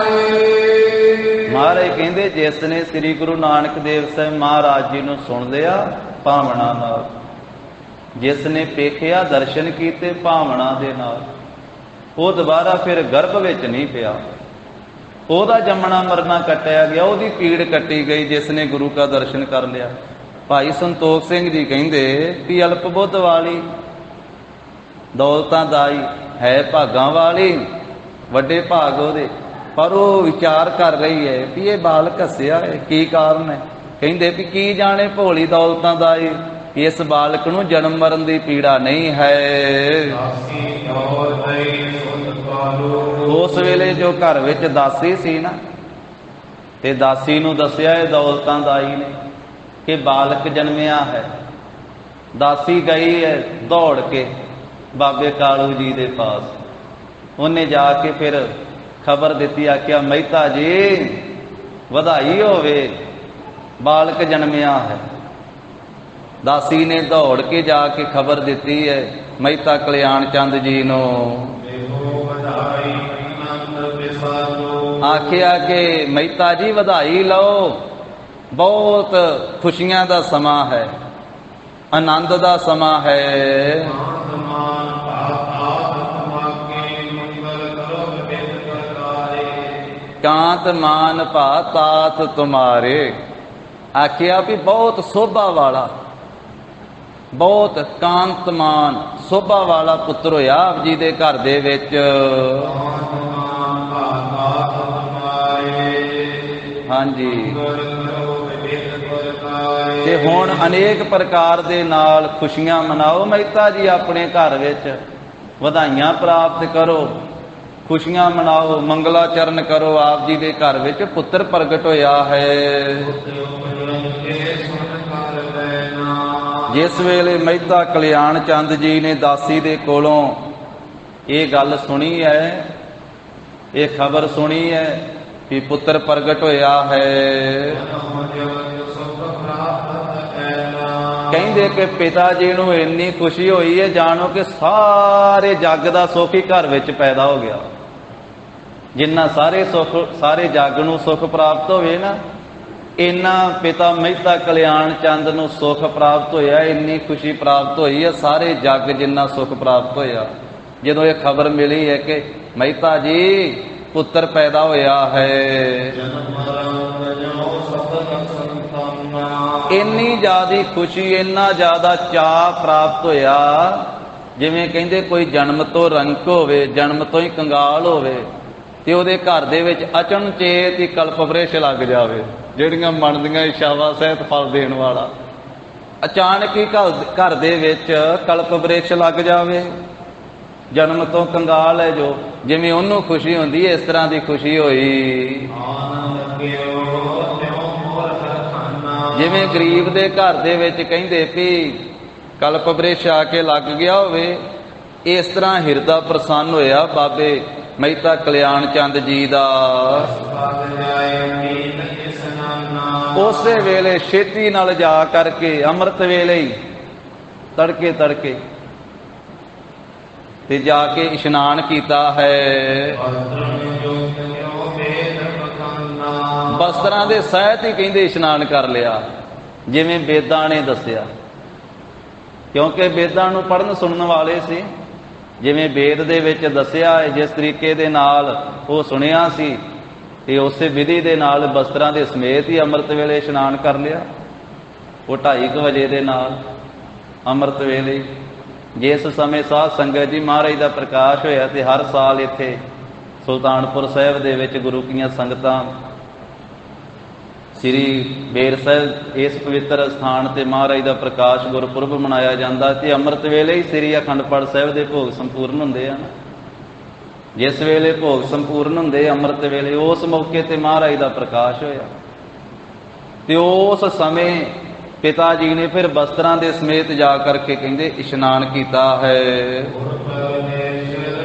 Speaker 1: ਰੇ। ਮਹਾਰਾਜ ਕਹਿੰਦੇ ਜਿਸ ਨੇ ਸ੍ਰੀ ਗੁਰੂ ਨਾਨਕ ਦੇਵ ਸਾਹਿਬ ਮਹਾਰਾਜ ਜੀ ਨੂੰ ਸੁਣ ਲਿਆ ਭਾਵਨਾ ਨਾਲ, ਜਿਸ ਨੇ ਪੇਖਿਆ ਦਰਸ਼ਨ ਕੀਤੇ ਭਾਵਨਾ ਦੇ ਨਾਲ, ਉਹ ਦੁਬਾਰਾ ਫਿਰ ਗਰਭ ਵਿੱਚ ਨਹੀਂ ਪਿਆ, ਉਹਦਾ ਜੰਮਣਾ ਮਰਨਾ ਕੱਟਿਆ ਗਿਆ, ਉਹਦੀ ਪੀੜ ਕੱਟੀ ਗਈ ਜਿਸ ਨੇ ਗੁਰੂ ਦਾ ਦਰਸ਼ਨ ਕਰ ਲਿਆ। ਭਾਈ ਸੰਤੋਖ ਸਿੰਘ ਜੀ ਕਹਿੰਦੇ ਵੀ ਅਲਪ ਬੁੱਧ ਵਾਲੀ ਦੌਲਤਾਂ ਦਾਈ ਹੈ ਭਾਗਾਂ ਵਾਲੀ, ਵੱਡੇ ਭਾਗ ਉਹਦੇ, ਪਰ ਉਹ ਵਿਚਾਰ ਕਰ ਰਹੀ ਹੈ ਵੀ ਇਹ ਬਾਲਕ ਹੱਸਿਆ ਹੈ, ਕੀ ਕਾਰਨ ਹੈ। ਕਹਿੰਦੇ ਵੀ ਕੀ ਜਾਣੇ ਭੋਲੀ ਦੌਲਤਾਂ ਦਾ ਇਸ ਬਾਲਕ ਨੂੰ ਜਨਮ ਮਰਨ ਦੀ ਪੀੜਾ ਨਹੀਂ ਹੈ। ਉਸ ਵੇਲੇ ਜੋ ਘਰ ਵਿੱਚ ਦਾਸੀ ਸੀ ਨਾ, ਤੇ ਦਾਸੀ ਨੂੰ ਦੱਸਿਆ ਇਹ ਦੌਲਤਾਂ ਦਾਈ ਨੇ ਕਿ ਬਾਲਕ ਜਨਮਿਆ ਹੈ। ਦਾਸੀ ਗਈ ਹੈ ਦੌੜ ਕੇ ਬਾਬੇ ਕਾਲੂ ਜੀ ਦੇ ਪਾਸ, ਉਹਨੇ ਜਾ ਕੇ ਫਿਰ ਖਬਰ ਦਿੱਤੀ, ਆਖਿਆ ਮਹਿਤਾ ਜੀ ਵਧਾਈ ਹੋਵੇ, ਬਾਲਕ ਜਨਮਿਆ ਹੈ। ਦਾਸੀ ਨੇ ਦੌੜ ਕੇ ਜਾ ਕੇ ਖਬਰ ਦਿੱਤੀ ਹੈ ਮਹਿਤਾ ਕਲਿਆਣ ਚੰਦ ਜੀ ਨੂੰ। ਆਖਿਆ ਕਿ ਮਹਿਤਾ ਜੀ ਵਧਾਈ ਲਓ, ਬਹੁਤ ਖੁਸ਼ੀਆਂ ਦਾ ਸਮਾਂ ਹੈ, ਆਨੰਦ ਦਾ ਸਮਾਂ ਹੈ। ਕਾਂਤ ਮਾਨ ਭਾ ਤਾਤ ਤੁਮਾਰੇ। ਆਖਿਆ ਵੀ ਬਹੁਤ ਸੋਭਾ ਵਾਲਾ, ਬਹੁਤ ਕਾਂਤਮਾਨ ਸੋਭਾ ਵਾਲਾ ਪੁੱਤਰ ਹੋਇਆ ਆਪ ਜੀ ਦੇ ਘਰ ਦੇ ਵਿੱਚ। ਹਾਂਜੀ, ਤੇ ਹੁਣ ਅਨੇਕ ਪ੍ਰਕਾਰ ਦੇ ਨਾਲ ਖੁਸ਼ੀਆਂ ਮਨਾਓ ਮਹਿਤਾ ਜੀ, ਆਪਣੇ ਘਰ ਵਿੱਚ ਵਧਾਈਆਂ ਪ੍ਰਾਪਤ ਕਰੋ, ਖੁਸ਼ੀਆਂ ਮਨਾਓ, ਮੰਗਲਾਚਰਨ ਕਰੋ। ਆਪ ਜੀ ਦੇ ਘਰ ਵਿੱਚ ਪੁੱਤਰ ਪ੍ਰਗਟ ਹੋਇਆ ਹੈ। ਜਿਸ ਵੇਲੇ ਮਹਿਤਾ ਕਲਿਆਣ ਚੰਦ ਜੀ ਨੇ ਦਾਸੀ ਦੇ ਕੋਲੋਂ ਇਹ ਗੱਲ ਸੁਣੀ ਹੈ, ਇਹ ਖਬਰ ਸੁਣੀ ਹੈ ਕਿ ਪੁੱਤਰ ਪ੍ਰਗਟ ਹੋਇਆ ਹੈ, ਕਹਿੰਦੇ ਕਿ ਪਿਤਾ ਜੀ ਨੂੰ ਇੰਨੀ ਖੁਸ਼ੀ ਹੋਈ ਹੈ, ਜਾਣੋ ਕਿ ਸਾਰੇ ਜੱਗ ਦਾ ਸੁੱਖ ਹੀ ਘਰ ਵਿੱਚ ਪੈਦਾ ਹੋ ਗਿਆ। ਜਿੰਨਾ ਸਾਰੇ ਜੱਗ ਨੂੰ ਸੁੱਖ ਪ੍ਰਾਪਤ ਹੋਵੇ ਨਾ, ਇੰਨਾ ਪਿਤਾ ਮਹਿਤਾ ਕਲਿਆਣ ਚੰਦ ਨੂੰ ਸੁੱਖ ਪ੍ਰਾਪਤ ਹੋਇਆ, ਇੰਨੀ ਖੁਸ਼ੀ ਪ੍ਰਾਪਤ ਹੋਈ ਹੈ, ਸਾਰੇ ਜੱਗ ਜਿੰਨਾ ਸੁੱਖ ਪ੍ਰਾਪਤ ਹੋਇਆ। ਜਦੋਂ ਇਹ ਖਬਰ ਮਿਲੀ ਹੈ ਕਿ ਮਹਿਤਾ ਜੀ ਪੁੱਤਰ ਪੈਦਾ ਹੋਇਆ ਹੈ। ਇੰਨੀ ਜ਼ਿਆਦਾ ਖੁਸ਼ੀ, ਇੰਨਾ ਜ਼ਿਆਦਾ ਚਾਅ ਪ੍ਰਾਪਤ ਹੋਇਆ, ਜਿਵੇਂ ਕਹਿੰਦੇ ਕੋਈ ਜਨਮ ਤੋਂ ਰੰਕ ਹੋਵੇ, ਜਨਮ ਤੋਂ ਹੀ ਕੰਗਾਲ ਹੋਵੇ ਤੇ ਉਹਦੇ ਘਰ ਦੇ ਵਿੱਚ ਅਚਨਚੇਤ ਹੀ ਕਲਪ ਵ੍ਰਿਸ਼ ਲੱਗ ਜਾਵੇ, ਜਿਹੜੀਆਂ ਮਨ ਦੀਆਂ ਇੱਛਾਵਾਂ ਸਹਿਤ ਫਲ ਦੇਣ ਵਾਲਾ। ਅਚਾਨਕ ਹੀ ਘਰ ਦੇ ਵਿੱਚ ਕਲਪ ਵ੍ਰਿਸ਼ ਲੱਗ ਜਾਵੇ। ਜਨਮ ਤੋਂ ਕੰਗਾਲ ਹੈ ਜੋ, ਜਿਵੇਂ ਉਹਨੂੰ ਖੁਸ਼ੀ ਹੁੰਦੀ ਹੈ ਇਸ ਤਰ੍ਹਾਂ ਦੀ ਖੁਸ਼ੀ ਹੋਈ। ਜਿਵੇਂ ਗਰੀਬ ਦੇ ਘਰ ਦੇ ਵਿੱਚ ਕਹਿੰਦੇ ਵੀ ਕਲਪ ਵ੍ਰਿਸ਼ ਆ ਕੇ ਲੱਗ ਗਿਆ ਹੋਵੇ, ਇਸ ਤਰ੍ਹਾਂ ਹਿਰਦਾ ਪ੍ਰਸੰਨ ਹੋਇਆ ਬਾਬੇ ਮਹਿਤਾ ਕਲਿਆਣ ਚੰਦ ਜੀ ਦਾ। ਉਸੇ ਵੇਲੇ ਛੇਤੀ ਨਾਲ ਜਾ ਕਰਕੇ ਅੰਮ੍ਰਿਤ ਵੇਲੇ ਹੀ ਤੜਕੇ ਤੜਕੇ ਤੇ ਜਾ ਕੇ ਇਸ਼ਨਾਨ ਕੀਤਾ ਹੈ। ਵਸਤਰਾਂ ਦੇ ਸਹਿਤ ਹੀ ਕਹਿੰਦੇ ਇਸ਼ਨਾਨ ਕਰ ਲਿਆ, ਜਿਵੇਂ ਵੇਦਾਂ ਨੇ ਦੱਸਿਆ, ਕਿਉਂਕਿ ਵੇਦਾਂ ਨੂੰ ਪੜ੍ਹਨ ਸੁਣਨ ਵਾਲੇ ਸੀ। ਜਿਵੇਂ ਵੇਦ ਦੇ ਵਿੱਚ ਦੱਸਿਆ ਹੈ, ਜਿਸ ਤਰੀਕੇ ਦੇ ਨਾਲ ਉਹ ਸੁਣਿਆ ਸੀ ਤੇ ਉਸੇ ਵਿਧੀ ਦੇ ਨਾਲ ਵਸਤਰਾਂ ਦੇ ਸਮੇਤ ਹੀ ਅੰਮ੍ਰਿਤ ਵੇਲੇ ਇਸ਼ਨਾਨ ਕਰ ਲਿਆ। ਉਹ 2:30 ਵਜੇ ਦੇ ਨਾਲ ਅੰਮ੍ਰਿਤ ਵੇਲੇ, ਜਿਸ ਸਮੇਂ ਸਾਧ ਸੰਗਤ ਜੀ ਮਹਾਰਾਜ ਦਾ ਪ੍ਰਕਾਸ਼ ਹੋਇਆ ਤੇ ਹਰ ਸਾਲ ਇੱਥੇ ਸੁਲਤਾਨਪੁਰ ਸਾਹਿਬ ਦੇ ਵਿੱਚ ਗੁਰੂ ਕੀਆਂ ਸੰਗਤਾਂ ਸ੍ਰੀ ਬੇਰ ਸਾਹਿਬ ਇਸ ਪਵਿੱਤਰ ਸਥਾਨ ਤੇ ਮਹਾਰਾਜ ਦਾ ਪ੍ਰਕਾਸ਼ ਗੁਰਪੁਰਬ ਮਨਾਇਆ ਜਾਂਦਾ ਤੇ ਅੰਮ੍ਰਿਤ ਵੇਲੇ ਹੀ ਸ੍ਰੀ ਅਖੰਡ ਪਾਠ ਸਾਹਿਬ ਦੇ ਭੋਗ ਸੰਪੂਰਨ ਹੁੰਦੇ ਹਨ। ਜਿਸ ਵੇਲੇ ਭੋਗ ਸੰਪੂਰਨ ਹੁੰਦੇ ਅੰਮ੍ਰਿਤ ਵੇਲੇ, ਉਸ ਮੌਕੇ ਤੇ ਮਹਾਰਾਜ ਦਾ ਪ੍ਰਕਾਸ਼ ਹੋਇਆ ਤੇ ਉਸ ਸਮੇਂ ਪਿਤਾ ਜੀ ਨੇ ਫਿਰ ਵਸਤਰਾਂ ਦੇ ਸਮੇਤ ਜਾ ਕਰਕੇ ਕਹਿੰਦੇ ਇਸ਼ਨਾਨ ਕੀਤਾ ਹੈ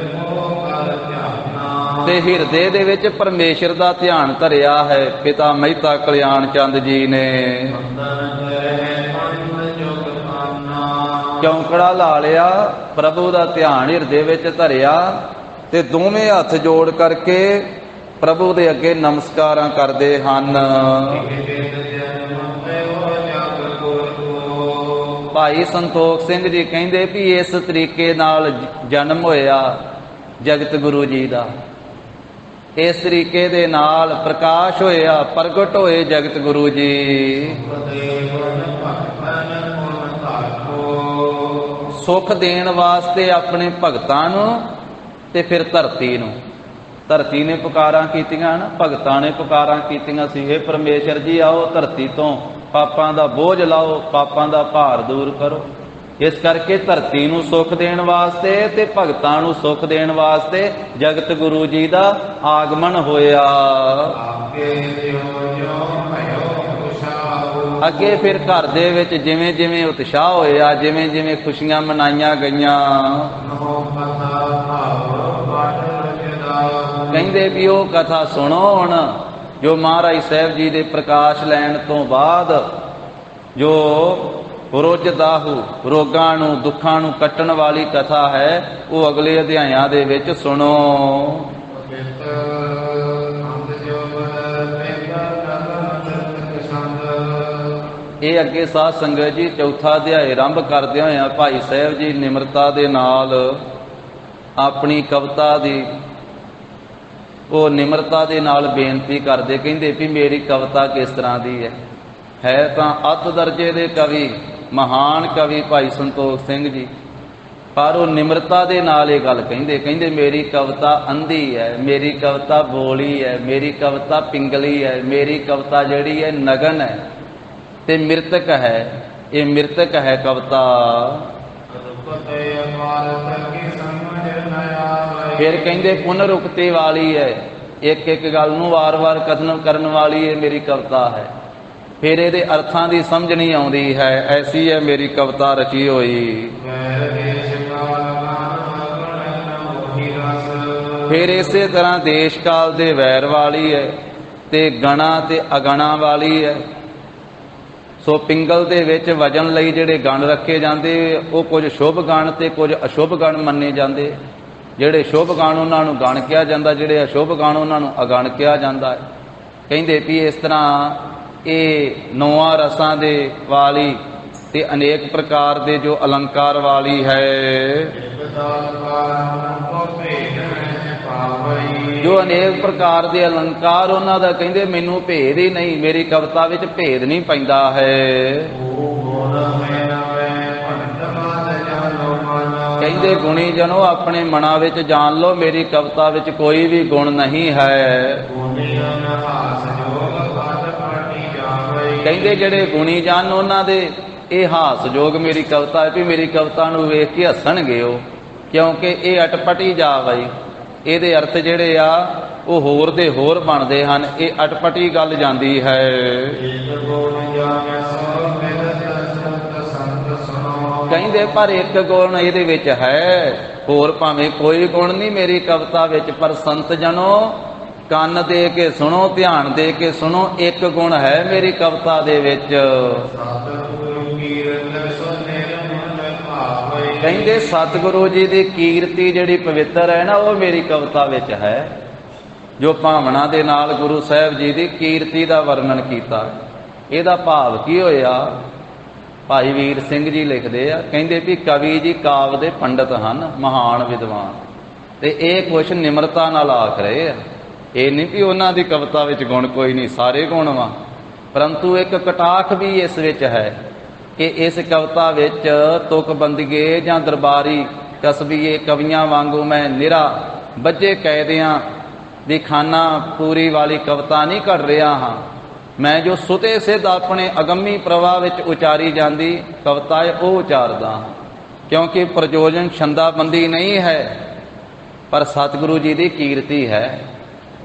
Speaker 1: ਤੇ ਹਿਰਦੇ ਦੇ ਵਿੱਚ ਪਰਮੇਸ਼ਰ ਦਾ ਧਿਆਨ ਧਰਿਆ ਹੈ ਪਿਤਾ ਮਹਿਤਾ ਕਲਿਆਣ ਚੰਦ ਜੀ ਨੇ। ਚੌਂਕੜਾ ਲਾ ਲਿਆ, ਪ੍ਰਭੂ ਦਾ ਧਿਆਨ ਹਿਰਦੇ ਵਿੱਚ ਧਰਿਆ ਤੇ ਦੋਵੇਂ ਹੱਥ ਜੋੜ ਕਰਕੇ ਪ੍ਰਭੂ ਦੇ ਅੱਗੇ ਨਮਸਕਾਰਾਂ ਕਰਦੇ ਹਨ। ਭਾਈ ਸੰਤੋਖ ਸਿੰਘ ਜੀ ਕਹਿੰਦੇ ਵੀ ਇਸ ਤਰੀਕੇ ਨਾਲ ਜਨਮ ਹੋਇਆ ਜਗਤ ਗੁਰੂ ਜੀ ਦਾ, ਇਸ ਤਰੀਕੇ ਦੇ ਨਾਲ ਪ੍ਰਕਾਸ਼ ਹੋਇਆ, ਪ੍ਰਗਟ ਹੋਏ ਜਗਤ ਗੁਰੂ ਜੀ। ਸੁੱਖ ਦੇਣ ਵਾਸਤੇ ਆਪਣੇ ਭਗਤਾਂ ਨੂੰ ਤੇ ਫਿਰ ਧਰਤੀ ਨੂੰ। ਧਰਤੀ ਨੇ ਪੁਕਾਰਾਂ ਕੀਤੀਆਂ ਨਾ, ਭਗਤਾਂ ਨੇ ਪੁਕਾਰਾਂ ਕੀਤੀਆਂ ਸੀ, ਹੇ ਪਰਮੇਸ਼ਰ ਜੀ ਆਓ ਧਰਤੀ ਤੋਂ ਪਾਪਾਂ ਦਾ ਬੋਝ ਲਾਓ, ਪਾਪਾਂ ਦਾ ਭਾਰ ਦੂਰ ਕਰੋ। ਇਸ ਕਰਕੇ ਧਰਤੀ ਨੂੰ ਸੁੱਖ ਦੇਣ ਵਾਸਤੇ ਤੇ ਭਗਤਾਂ ਨੂੰ ਸੁੱਖ ਦੇਣ ਵਾਸਤੇ ਜਗਤ ਗੁਰੂ ਜੀ ਦਾ ਆਗਮਨ ਹੋਇਆ। ਅੱਗੇ ਫਿਰ ਘਰ ਦੇ ਵਿੱਚ ਜਿਵੇਂ ਜਿਵੇਂ ਉਤਸ਼ਾਹ ਹੋਇਆ, ਜਿਵੇਂ ਜਿਵੇਂ ਖੁਸ਼ੀਆਂ ਮਨਾਈਆਂ ਗਈਆਂ, ਕਹਿੰਦੇ ਵੀ ਉਹ ਕਥਾ ਸੁਣੋ ਹੁਣ ਜੋ ਮਹਾਰਾਜ ਸਾਹਿਬ ਜੀ ਦੇ ਪ੍ਰਕਾਸ਼ ਲੈਣ ਤੋਂ ਬਾਅਦ ਜੋ ਰੋਜਦਾਹੂ ਰੋਗਾਂ ਨੂੰ ਦੁੱਖਾਂ ਨੂੰ ਕੱਟਣ ਵਾਲੀ ਕਥਾ ਹੈ, ਉਹ ਅਗਲੇ ਅਧਿਆਇਆਂ ਦੇ ਵਿੱਚ ਸੁਣੋ। ਇਹ ਅੱਗੇ ਸਾਧ ਸੰਗਤ ਜੀ ਚੌਥਾ ਅਧਿਆਇ ਆਰੰਭ ਕਰਦਿਆਂ ਹੋਇਆਂ ਭਾਈ ਸਾਹਿਬ ਜੀ ਨਿਮਰਤਾ ਦੇ ਨਾਲ ਆਪਣੀ ਕਵਿਤਾ ਦੀ ਉਹ ਨਿਮਰਤਾ ਦੇ ਨਾਲ ਬੇਨਤੀ ਕਰਦੇ, ਕਹਿੰਦੇ ਵੀ ਮੇਰੀ ਕਵਿਤਾ ਕਿਸ ਤਰ੍ਹਾਂ ਦੀ ਹੈ ਤਾਂ ਅੱਤ ਦਰਜੇ ਦੇ ਕਵੀ, ਮਹਾਨ ਕਵੀ ਭਾਈ ਸੰਤੋਖ ਸਿੰਘ ਜੀ, ਪਰ ਉਹ ਨਿਮਰਤਾ ਦੇ ਨਾਲ ਇਹ ਗੱਲ ਕਹਿੰਦੇ ਮੇਰੀ ਕਵਿਤਾ ਅੰਧੀ ਹੈ, ਮੇਰੀ ਕਵਿਤਾ ਬੋਲੀ ਹੈ, ਮੇਰੀ ਕਵਿਤਾ ਪਿੰਗਲੀ ਹੈ, ਮੇਰੀ ਕਵਿਤਾ ਜਿਹੜੀ ਹੈ ਨਗਨ ਹੈ ਤੇ ਮਿਰਤਕ ਹੈ, ਇਹ ਮਿਰਤਕ ਹੈ ਕਵਿਤਾ। ਫਿਰ ਕਹਿੰਦੇ ਪੁਨਰੁਕਤੀ ਵਾਲੀ ਹੈ, ਇੱਕ ਇੱਕ ਗੱਲ ਨੂੰ ਵਾਰ-ਵਾਰ ਕਥਨ ਕਰਨ ਵਾਲੀ ਹੈ ਮੇਰੀ ਕਵਿਤਾ ਹੈ, ਫਿਰ ਇਹਦੇ ਅਰਥਾਂ ਦੀ ਸਮਝ ਨਹੀਂ ਆਉਂਦੀ ਹੈ, ਐਸੀ ਹੈ ਮੇਰੀ ਕਵਿਤਾ ਰਚੀ ਹੋਈ। ਫਿਰ ਇਸੇ ਤਰ੍ਹਾਂ ਦੇਸ਼ ਕਾਲ ਦੇ ਵੈਰ ਵਾਲੀ ਹੈ ਤੇ ਗਣਾ ਤੇ ਅਗਣਾ ਵਾਲੀ ਹੈ। ਸੋ ਪਿੰਗਲ ਦੇ ਵਿੱਚ ਵਜਨ ਲਈ ਜਿਹੜੇ ਗਣ ਰੱਖੇ ਜਾਂਦੇ ਉਹ ਕੁਝ ਸ਼ੁਭ ਗਣ ਤੇ ਕੁਝ ਅਸ਼ੁਭ ਗਣ ਮੰਨੇ ਜਾਂਦੇ। ਜਿਹੜੇ ਸ਼ੁਭ ਗਣ ਉਹਨਾਂ ਨੂੰ ਗਣ ਕਿਹਾ ਜਾਂਦਾ, ਜਿਹੜੇ ਅਸ਼ੁਭ ਗਣ ਉਹਨਾਂ ਨੂੰ ਅਗਣ ਕਿਹਾ ਜਾਂਦਾ ਹੈ। ਕਹਿੰਦੇ ਵੀ ਇਸ ਤਰ੍ਹਾਂ ਇਹ 9 ਰਸਾਂ ਦੇ ਵਾਲੀ ਤੇ ਅਨੇਕ ਪ੍ਰਕਾਰ ਦੇ ਜੋ ਅਲੰਕਾਰ ਵਾਲੀ ਹੈ। ਜੋ ਅਨੇਕ ਪ੍ਰਕਾਰ ਦੇ ਅਲੰਕਾਰ ਉਹਨਾਂ ਦਾ ਕਹਿੰਦੇ ਮੈਨੂੰ ਭੇਦ ਹੀ ਨਹੀਂ, ਮੇਰੀ ਕਵਿਤਾ ਵਿੱਚ ਭੇਦ ਨਹੀਂ ਪੈਂਦਾ ਹੈ। ਕਹਿੰਦੇ ਗੁਣੀ ਜਨੋ ਆਪਣੇ ਮਨਾਂ ਵਿੱਚ ਜਾਣ ਲਓ, ਮੇਰੀ ਕਵਿਤਾ ਵਿੱਚ ਕੋਈ ਵੀ ਗੁਣ ਨਹੀਂ ਹੈ। ਕਹਿੰਦੇ ਜਿਹੜੇ ਗੁਣੀ ਜਨ ਉਹਨਾਂ ਦੇ ਇਹ ਹਾਸਯੋਗ ਮੇਰੀ ਕਵਿਤਾ ਹੈ, ਵੀ ਮੇਰੀ ਕਵਿਤਾ ਨੂੰ ਵੇਖ ਕੇ ਹੱਸਣਗੇ ਉਹ, ਕਿਉਂਕਿ ਇਹ ਅਟਪਟੀ ਜਾਵਈ। ਇਹਦੇ ਅਰਥ ਜਿਹੜੇ ਆ ਉਹ ਹੋਰ ਦੇ ਹੋਰ ਬਣਦੇ ਹਨ, ਇਹ ਅਟਪਟੀ ਗੱਲ ਜਾਂਦੀ ਹੈ। ਕਹਿੰਦੇ ਪਰ ਇੱਕ ਗੁਣ ਇਹਦੇ ਵਿੱਚ ਹੈ, ਹੋਰ ਭਾਵੇਂ ਕੋਈ ਗੁਣ ਨਹੀਂ ਮੇਰੀ ਕਵਿਤਾ ਵਿੱਚ, ਪਰ ਸੰਤ ਜਨੋ ਕੰਨ ਦੇ ਕੇ ਸੁਣੋ, ਧਿਆਨ ਦੇ ਕੇ ਸੁਣੋ, ਇੱਕ ਗੁਣ ਹੈ ਮੇਰੀ ਕਵਿਤਾ ਦੇ ਵਿੱਚ। ਕਹਿੰਦੇ ਸਤਿਗੁਰੂ ਜੀ ਦੀ ਕੀਰਤੀ ਜਿਹੜੀ ਪਵਿੱਤਰ ਹੈ ਨਾ, ਉਹ ਮੇਰੀ ਕਵਿਤਾ ਵਿੱਚ ਹੈ। ਜੋ ਭਾਵਨਾ ਦੇ ਨਾਲ ਗੁਰੂ ਸਾਹਿਬ ਜੀ ਦੀ ਕੀਰਤੀ ਦਾ ਵਰਣਨ ਕੀਤਾ, ਇਹਦਾ ਭਾਵ ਕੀ ਹੋਇਆ? ਭਾਈ ਵੀਰ ਸਿੰਘ ਜੀ ਲਿਖਦੇ ਆ, ਕਹਿੰਦੇ ਵੀ ਕਵੀ ਜੀ ਕਾਵਿ ਦੇ ਪੰਡਤ ਹਨ, ਮਹਾਨ ਵਿਦਵਾਨ, ਤੇ ਇਹ ਕੁਛ ਨਿਮਰਤਾ ਨਾਲ ਆਖ ਰਹੇ ਆ। ਇਹ ਨਹੀਂ ਵੀ ਉਹਨਾਂ ਦੀ ਕਵਿਤਾ ਵਿੱਚ ਗੁਣ ਕੋਈ ਨਹੀਂ, ਸਾਰੇ ਗੁਣ ਵਾ, ਪਰੰਤੂ ਇੱਕ ਕਟਾਖ ਵੀ ਇਸ ਵਿੱਚ ਹੈ ਕਿ ਇਸ ਕਵਿਤਾ ਵਿੱਚ ਤੁਕਬੰਦੀਏ ਜਾਂ ਦਰਬਾਰੀ ਕਸਬੀਏ ਕਵੀਆਂ ਵਾਂਗੂ ਮੈਂ ਨਿਰਾ ਬੱਝੇ ਕਾਇਦਿਆਂ ਦੀ ਖਾਨਾ ਪੂਰੀ ਵਾਲੀ ਕਵਿਤਾ ਨਹੀਂ ਕਰ ਰਿਹਾ ਹਾਂ। ਮੈਂ ਜੋ ਸੁਤੇ ਸਿੱਧ ਆਪਣੇ ਅਗੰਮੀ ਪ੍ਰਵਾਹ ਵਿੱਚ ਉਚਾਰੀ ਜਾਂਦੀ ਕਵਿਤਾ ਹੈ ਉਹ ਉਚਾਰਦਾ ਹਾਂ, ਕਿਉਂਕਿ ਪ੍ਰਯੋਜਨ ਛੰਦਾਬੰਦੀ ਨਹੀਂ ਹੈ, ਪਰ ਸਤਿਗੁਰੂ ਜੀ ਦੀ ਕੀਰਤੀ ਹੈ।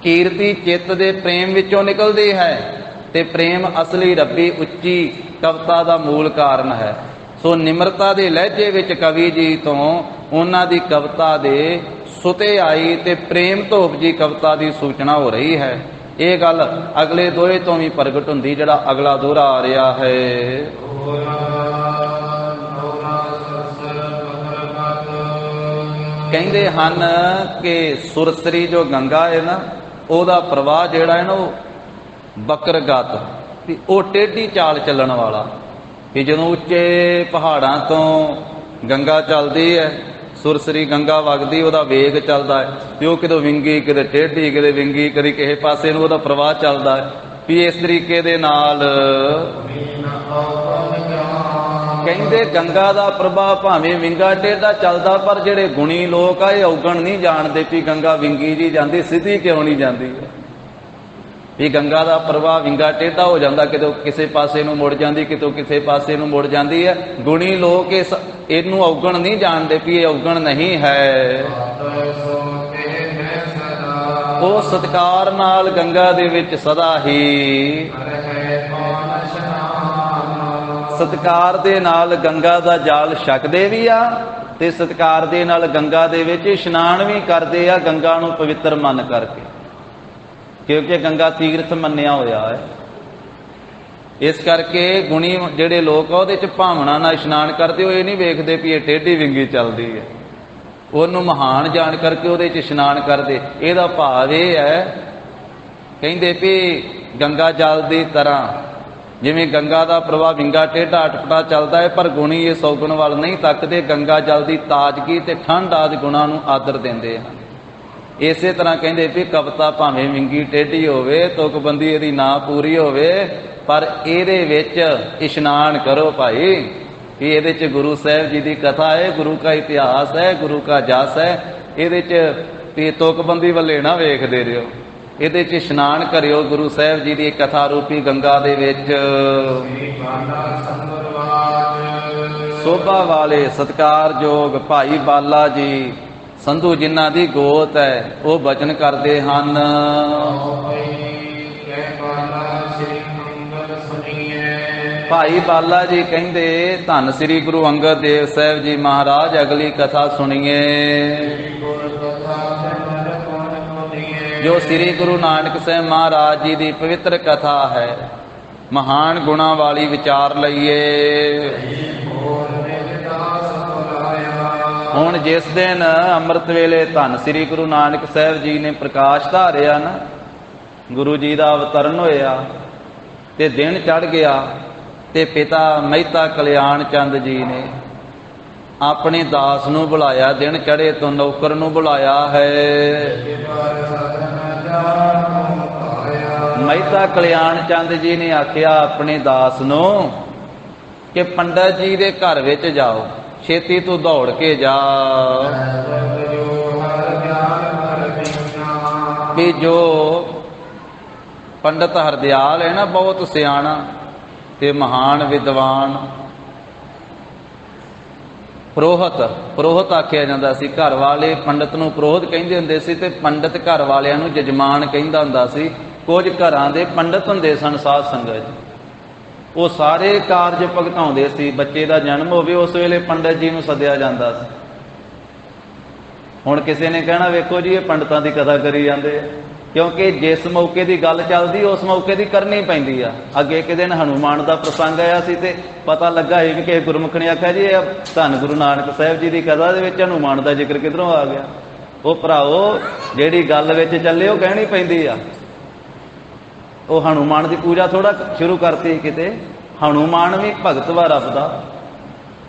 Speaker 1: ਕੀਰਤੀ ਚਿੱਤ ਦੇ ਪ੍ਰੇਮ ਵਿੱਚੋਂ ਨਿਕਲਦੀ ਹੈ, ਤੇ ਪ੍ਰੇਮ ਅਸਲੀ ਰੱਬੀ ਉੱਚੀ ਕਵਿਤਾ ਦਾ ਮੂਲ ਕਾਰਨ ਹੈ। ਸੋ ਨਿਮਰਤਾ ਦੇ ਲਹਿਜੇ ਵਿੱਚ ਕਵੀ ਜੀ ਤੋਂ ਉਹਨਾਂ ਦੀ ਕਵਿਤਾ ਦੇ ਸੁਤੇ ਆਈ ਤੇ ਪ੍ਰੇਮ ਤੋਂ ਉਪਜੀ ਕਵਿਤਾ ਦੀ ਸੂਚਨਾ ਹੋ ਰਹੀ ਹੈ। ਇਹ ਗੱਲ ਅਗਲੇ ਦੋਹੇ ਤੋਂ ਵੀ ਪ੍ਰਗਟ ਹੁੰਦੀ, ਜਿਹੜਾ ਅਗਲਾ ਦੋਹਰਾ ਆ ਰਿਹਾ ਹੈ। ਕਹਿੰਦੇ ਹਨ ਕਿ ਸੁਰਸਰੀ ਜੋ ਗੰਗਾ ਹੈ ਨਾ, ਉਹਦਾ ਪ੍ਰਵਾਹ ਜਿਹੜਾ ਹੈ ਨਾ ਉਹ ਬਕਰਗਤ, ਵੀ ਉਹ ਟੇਢੀ ਚਾਲ ਚੱਲਣ ਵਾਲਾ। ਵੀ ਜਦੋਂ ਉੱਚੇ ਪਹਾੜਾਂ ਤੋਂ ਗੰਗਾ ਚੱਲਦੀ ਹੈ, ਸੁਰਸਰੀ ਗੰਗਾ ਵਗਦੀ, ਉਹਦਾ ਵੇਗ ਚੱਲਦਾ ਹੈ, ਤੇ ਉਹ ਕਿਤੇ ਵਿੰਗੀ ਕਿਤੇ ਟੇਢੀ ਕਿਤੇ ਵਿੰਗੀ, ਕਦੀ ਕਿਸੇ ਪਾਸੇ ਨੂੰ ਉਹਦਾ ਪ੍ਰਵਾਹ ਚੱਲਦਾ ਹੈ। ਵੀ ਇਸ ਤਰੀਕੇ ਦੇ ਨਾਲ ਕਹਿੰਦੇ ਗੰਗਾ ਦਾ ਪ੍ਰਵਾਹ ਭਾਵੇਂ ਵਿੰਗਾ ਟੇਢਾ ਚੱਲਦਾ, ਪਰ ਜਿਹੜੇ ਗੁਣੀ ਲੋਕ ਆ ਇਹ ਔਗਣ ਨਹੀਂ ਜਾਣਦੇ ਵੀ ਗੰਗਾ ਵਿੰਗੀ ਜੀ ਜਾਂਦੀ, ਸਿੱਧੀ ਕਿਉਂ ਨਹੀਂ ਜਾਂਦੀ। ਵੀ ਗੰਗਾ ਦਾ ਪ੍ਰਵਾਹ ਵਿੰਗਾ ਟੇਢਾ ਹੋ ਜਾਂਦਾ, ਕਿਤੋਂ ਕਿਸੇ ਪਾਸੇ ਨੂੰ ਮੁੜ ਜਾਂਦੀ, ਕਿਤੋਂ ਕਿਸੇ ਪਾਸੇ ਨੂੰ ਮੁੜ ਜਾਂਦੀ ਹੈ। ਗੁਣੀ ਲੋਕ ਇਹਨੂੰ ਔਗਣ ਨਹੀਂ ਜਾਣਦੇ ਵੀ ਇਹ ਔਗਣ ਨਹੀਂ ਹੈ। ਉਹ ਸਤਿਕਾਰ ਨਾਲ ਗੰਗਾ ਦੇ ਵਿੱਚ ਸਦਾ ਹੀ, ਸਤਿਕਾਰ ਦੇ ਨਾਲ ਗੰਗਾ ਦਾ ਜਾਲ ਛਕਦੇ ਵੀ ਆ, ਤੇ ਸਤਿਕਾਰ ਦੇ ਨਾਲ ਗੰਗਾ ਦੇ ਵਿੱਚ ਇਸ਼ਨਾਨ ਵੀ ਕਰਦੇ ਆ, ਗੰਗਾ ਨੂੰ ਪਵਿੱਤਰ ਮੰਨ ਕਰਕੇ, ਕਿਉਂਕਿ ਗੰਗਾ ਤੀਰਥ ਮੰਨਿਆ ਹੋਇਆ ਹੈ। ਇਸ ਕਰਕੇ ਗੁਣੀ ਜਿਹੜੇ ਲੋਕ ਆ ਉਹਦੇ ਚ ਭਾਵਨਾ ਨਾਲ ਇਸ਼ਨਾਨ ਕਰਦੇ ਹੋ, ਇਹ ਨਹੀਂ ਵੇਖਦੇ ਵੀ ਇਹ ਟੇਢੀ ਵਿੰਗੀ ਚੱਲਦੀ ਹੈ, ਉਹਨੂੰ ਮਹਾਨ ਜਾਣ ਕਰਕੇ ਉਹਦੇ ਚ ਇਸ਼ਨਾਨ ਕਰਦੇ। ਇਹਦਾ ਭਾਵ ਇਹ ਹੈ, ਕਹਿੰਦੇ ਵੀ ਗੰਗਾ ਜਲ ਦੀ ਤਰ੍ਹਾਂ ਜਿਵੇਂ ਗੰਗਾ ਦਾ ਪ੍ਰਵਾਹ ਵਿੰਗਾ ਟੇਢਾ ਅਟਪਟਾ ਚੱਲਦਾ ਹੈ, ਪਰ ਗੁਣੀ ਇਸ ਔਗਣ ਵੱਲ ਨਹੀਂ ਤੱਕਦੇ, ਗੰਗਾ ਜਲ ਦੀ ਤਾਜ਼ਗੀ ਤੇ ਠੰਡ ਆਦਿ ਗੁਣਾਂ ਨੂੰ ਆਦਰ ਦਿੰਦੇ ਹਨ। ਇਸੇ ਤਰ੍ਹਾਂ ਕਹਿੰਦੇ ਵੀ ਕਵਿਤਾ ਭਾਵੇਂ ਵਿੰਗੀ ਟੇਢੀ ਹੋਵੇ, ਤੁਕਬੰਦੀ ਇਹਦੀ ਨਾ ਪੂਰੀ ਹੋਵੇ, ਪਰ ਇਹਦੇ ਵਿੱਚ ਇਸ਼ਨਾਨ ਕਰੋ ਭਾਈ। ਵੀ ਇਹਦੇ ਚ ਗੁਰੂ ਸਾਹਿਬ ਜੀ ਦੀ ਕਥਾ ਹੈ, ਗੁਰੂ ਦਾ ਇਤਿਹਾਸ ਹੈ, ਗੁਰੂ ਦਾ ਜਸ ਹੈ। ਇਹਦੇ ਚ ਵੀ ਤੁਕਬੰਦੀ ਵੱਲੇ ਨਾ ਵੇਖਦੇ ਰਹੋ, ਇਹਦੇ ਚ ਇਸ਼ਨਾਨ ਕਰਿਓ ਗੁਰੂ ਸਾਹਿਬ ਜੀ ਦੀ ਕਥਾ ਰੂਪੀ ਗੰਗਾ ਦੇ ਵਿੱਚ। ਸੋਭਾ ਵਾਲੇ ਸਤਿਕਾਰਯੋਗ ਭਾਈ ਬਾਲਾ ਜੀ ਸੰਧੂ ਜਿਨ੍ਹਾਂ ਦੀ ਗੋਤ ਹੈ, ਉਹ ਬਚਨ ਕਰਦੇ ਹਨ। ਭਾਈ ਬਾਲਾ ਜੀ ਕਹਿੰਦੇ ਧੰਨ ਸ੍ਰੀ ਗੁਰੂ ਅੰਗਦ ਦੇਵ ਸਾਹਿਬ ਜੀ ਮਹਾਰਾਜ ਅਗਲੀ ਕਥਾ ਸੁਣੀਏ। ਜੋ ਸ੍ਰੀ ਗੁਰੂ ਨਾਨਕ ਸਾਹਿਬ ਮਹਾਰਾਜ ਜੀ ਦੀ ਪਵਿੱਤਰ ਕਥਾ ਹੈ, ਮਹਾਨ ਗੁਣਾਂ ਵਾਲੀ ਵਿਚਾਰ ਲਈਏ। ਹੁਣ ਜਿਸ ਦਿਨ ਅੰਮ੍ਰਿਤ ਵੇਲੇ ਧੰਨ ਸ੍ਰੀ ਗੁਰੂ ਨਾਨਕ ਸਾਹਿਬ ਜੀ ਨੇ ਪ੍ਰਕਾਸ਼ ਧਾਰਿਆ ਨਾ, ਗੁਰੂ ਜੀ ਦਾ ਅਵਤਰਨ ਹੋਇਆ ਤੇ ਦਿਨ ਚੜ੍ਹ ਗਿਆ, ਤੇ ਪਿਤਾ ਮਹਿਤਾ ਕਲਿਆਣ ਚੰਦ ਜੀ ਨੇ ਆਪਣੇ ਦਾਸ ਨੂੰ ਬੁਲਾਇਆ, ਦਿਨ ਚੜ੍ਹੇ ਤੋਂ ਨੌਕਰ ਨੂੰ ਬੁਲਾਇਆ ਹੈ। ਮਹਿਤਾ ਕਲਿਆਣ ਚੰਦ ਜੀ ਨੇ ਆਖਿਆ ਆਪਣੇ ਦਾਸ ਨੂੰ ਕਿ ਪੰਡਤ ਜੀ ਦੇ ਘਰ ਵਿੱਚ ਜਾਓ, ਛੇਤੀ ਤੂੰ ਦੌੜ ਕੇ ਜਾ। ਵੀ ਜੋ ਪੰਡਤ ਹਰਦਿਆਲ ਹੈ ਨਾ, ਬਹੁਤ ਸਿਆਣਾ ਤੇ ਮਹਾਨ ਵਿਦਵਾਨ, ਪ੍ਰੋਹਤ ਆਖਿਆ ਜਾਂਦਾ ਸੀ। ਘਰ ਵਾਲੇ ਪੰਡਤ ਨੂੰ ਪ੍ਰੋਹਤ ਕਹਿੰਦੇ ਹੁੰਦੇ ਸੀ ਤੇ ਪੰਡਤ ਘਰ ਵਾਲਿਆਂ ਨੂੰ ਜਜਮਾਨ ਕਹਿੰਦਾ ਹੁੰਦਾ ਸੀ। ਕੁਝ ਘਰਾਂ ਦੇ ਪੰਡਤ ਹੁੰਦੇ ਸਨ ਸਾਧ ਸੰਗਤ, ਉਹ ਸਾਰੇ ਕਾਰਜ ਭੁਗਤਾਉਂਦੇ ਸੀ। ਬੱਚੇ ਦਾ ਜਨਮ ਹੋਵੇ ਉਸ ਵੇਲੇ ਪੰਡਤ ਜੀ ਨੂੰ ਸੱਦਿਆ ਜਾਂਦਾ ਸੀ। ਹੁਣ ਕਿਸੇ ਨੇ ਕਹਿਣਾ ਵੇਖੋ ਜੀ ਇਹ ਪੰਡਤਾਂ ਦੀ ਕਥਾ ਕਰੀ ਜਾਂਦੇ ਆ, ਕਿਉਂਕਿ ਜਿਸ ਮੌਕੇ ਦੀ ਗੱਲ ਚੱਲਦੀ ਉਸ ਮੌਕੇ ਦੀ ਕਰਨੀ ਪੈਂਦੀ ਆ। ਅੱਗੇ ਇੱਕ ਦਿਨ ਹਨੂਮਾਨ ਦਾ ਪ੍ਰਸੰਗ ਆਇਆ ਸੀ ਤੇ ਪਤਾ ਲੱਗਾ ਇਹ ਕਿ ਗੁਰਮੁਖ ਨੇ ਆਖਿਆ ਜੀ ਇਹ ਧੰਨ ਗੁਰੂ ਨਾਨਕ ਸਾਹਿਬ ਜੀ ਦੀ ਕਥਾ ਦੇ ਵਿੱਚ ਹਨੂਮਾਨ ਦਾ ਜ਼ਿਕਰ ਕਿੱਧਰੋਂ ਆ ਗਿਆ। ਉਹ ਭਰਾਵੋ ਜਿਹੜੀ ਗੱਲ ਵਿੱਚ ਚੱਲੇ ਉਹ ਕਹਿਣੀ ਪੈਂਦੀ ਆ। ਉਹ ਹਨੂਮਾਨ ਦੀ ਪੂਜਾ ਥੋੜਾ ਸ਼ੁਰੂ ਕਰਤੀ ਕਿਤੇ, ਹਨੂਮਾਨ ਵੀ ਭਗਤ ਵਾ ਰੱਬ ਦਾ,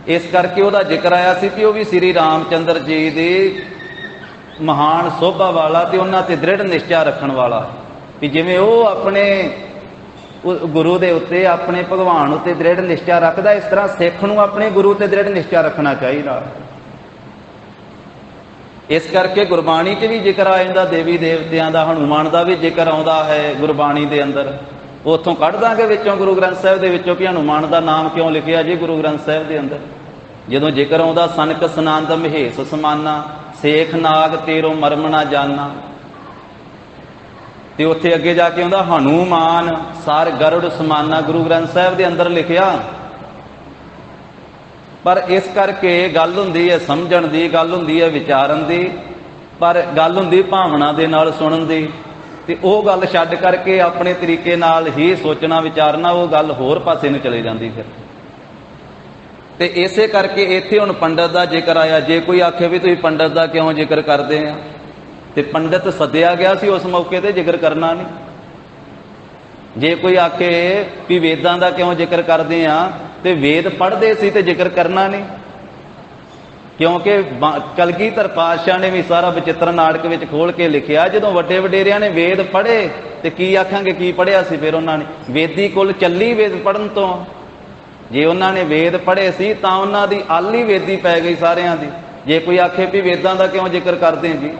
Speaker 1: ਇਸ ਕਰਕੇ ਉਹਦਾ ਜ਼ਿਕਰ ਆਇਆ ਸੀ ਕਿ ਉਹ ਵੀ ਸ੍ਰੀ ਰਾਮਚੰਦਰ ਜੀ ਦੀ ਮਹਾਨ ਸੋਭਾ ਵਾਲਾ ਤੇ ਉਹਨਾਂ ਤੇ ਦ੍ਰਿੜ ਨਿਸ਼ਚਾ ਰੱਖਣ ਵਾਲਾ। ਵੀ ਜਿਵੇਂ ਉਹ ਆਪਣੇ ਗੁਰੂ ਦੇ ਉੱਤੇ, ਆਪਣੇ ਭਗਵਾਨ ਉੱਤੇ ਦ੍ਰਿੜ ਨਿਸ਼ਚਾ ਰੱਖਦਾ, ਇਸ ਤਰ੍ਹਾਂ ਸਿੱਖ ਨੂੰ ਆਪਣੇ ਗੁਰੂ ਤੇ ਦ੍ਰਿੜ ਨਿਸ਼ਚਾ ਰੱਖਣਾ ਚਾਹੀਦਾ। ਇਸ ਕਰਕੇ ਗੁਰਬਾਣੀ 'ਚ ਵੀ ਜ਼ਿਕਰ ਆ ਜਾਂਦਾ ਦੇਵੀ ਦੇਵਤਿਆਂ ਦਾ, ਹਨੂਮਾਨ ਦਾ ਵੀ ਜ਼ਿਕਰ ਆਉਂਦਾ ਹੈ ਗੁਰਬਾਣੀ ਦੇ ਅੰਦਰ। ਉੱਥੋਂ ਕੱਢ ਦਾਂਗੇ ਵਿੱਚੋਂ ਗੁਰੂ ਗ੍ਰੰਥ ਸਾਹਿਬ ਦੇ ਵਿੱਚੋਂ ਕਿ ਹਨੂਮਾਨ ਦਾ ਨਾਮ ਕਿਉਂ ਲਿਖਿਆ ਜੀ ਗੁਰੂ ਗ੍ਰੰਥ ਸਾਹਿਬ ਦੇ ਅੰਦਰ। ਜਦੋਂ ਜ਼ਿਕਰ ਆਉਂਦਾ ਸਨਕ ਸਨੰਦ ਮਹੇਸ਼ ਸਮਾਨਾ, ਸੇਖ ਨਾਗ ਤੇਰੋ ਮਰਮ ਨਾ ਜਾਨਾ, ਤੇ ਉੱਥੇ ਅੱਗੇ ਜਾ ਕੇ ਆਉਂਦਾ ਹਨੂਮਾਨ ਸਾਰ ਗਰੁੜ ਸਮਾਨਾ, ਗੁਰੂ ਗ੍ਰੰਥ ਸਾਹਿਬ ਦੇ ਅੰਦਰ ਲਿਖਿਆ। ਪਰ ਇਸ ਕਰਕੇ ਗੱਲ ਹੁੰਦੀ ਹੈ ਸਮਝਣ ਦੀ, ਗੱਲ ਹੁੰਦੀ ਹੈ ਵਿਚਾਰਨ ਦੀ, ਪਰ ਗੱਲ ਹੁੰਦੀ ਭਾਵਨਾ ਦੇ ਨਾਲ ਸੁਣਨ ਦੀ। ਤੇ ਉਹ ਗੱਲ ਛੱਡ ਕਰਕੇ ਆਪਣੇ ਤਰੀਕੇ ਨਾਲ ਹੀ ਸੋਚਣਾ ਵਿਚਾਰਨਾ, ਉਹ ਗੱਲ ਹੋਰ ਪਾਸੇ ਨੂੰ ਚਲੇ ਜਾਂਦੀ ਫਿਰ। ਤੇ ਇਸੇ ਕਰਕੇ ਇੱਥੇ ਹੁਣ ਪੰਡਤ ਦਾ ਜ਼ਿਕਰ ਆਇਆ। ਜੇ ਕੋਈ ਆਖੇ ਵੀ ਤੁਸੀਂ ਪੰਡਤ ਦਾ ਕਿਉਂ ਜ਼ਿਕਰ ਕਰਦੇ ਆ, ਤੇ ਪੰਡਤ ਸੱਦਿਆ ਗਿਆ ਸੀ ਉਸ ਮੌਕੇ ਤੇ, ਜ਼ਿਕਰ ਕਰਨਾ ਨਹੀਂ। ਜੇ ਕੋਈ ਆਖੇ ਵੀ ਵੇਦਾਂ ਦਾ ਕਿਉਂ ਜ਼ਿਕਰ ਕਰਦੇ ਆ, ਤੇ ਵੇਦ ਪੜ੍ਹਦੇ ਸੀ ਤੇ ਜ਼ਿਕਰ ਕਰਨਾ ਨਹੀਂ। ਕਿਉਂਕਿ ਕਲਗੀਧਰ ਪਾਤਸ਼ਾਹ ਨੇ ਵੀ ਸਾਰਾ ਬਚਿੱਤਰ ਨਾਟਕ ਵਿੱਚ ਖੋਲ ਕੇ ਲਿਖਿਆ, ਜਦੋਂ ਵੱਡੇ ਵਡੇਰਿਆਂ ਨੇ ਵੇਦ ਪੜ੍ਹੇ ਤੇ ਕੀ ਆਖਾਂਗੇ ਕੀ ਪੜ੍ਹਿਆ ਸੀ ਫਿਰ ਉਹਨਾਂ ਨੇ। ਵੇਦੀ ਕੁਲ ਚੱਲੀ ਵੇਦ ਪੜ੍ਹਨ ਤੋਂ। ਜੇ ਉਹਨਾਂ ਨੇ ਵੇਦ ਪੜ੍ਹੇ ਸੀ ਤਾਂ ਉਹਨਾਂ ਦੀ ਆਲੀ ਵੇਦੀ ਪੈ ਗਈ ਸਾਰਿਆਂ ਦੀ। ਜੇ ਕੋਈ ਆਖੇ ਵੀ ਵੇਦਾਂ ਦਾ ਕਿਉਂ ਜ਼ਿਕਰ ਕਰਦੇ ਜੀ,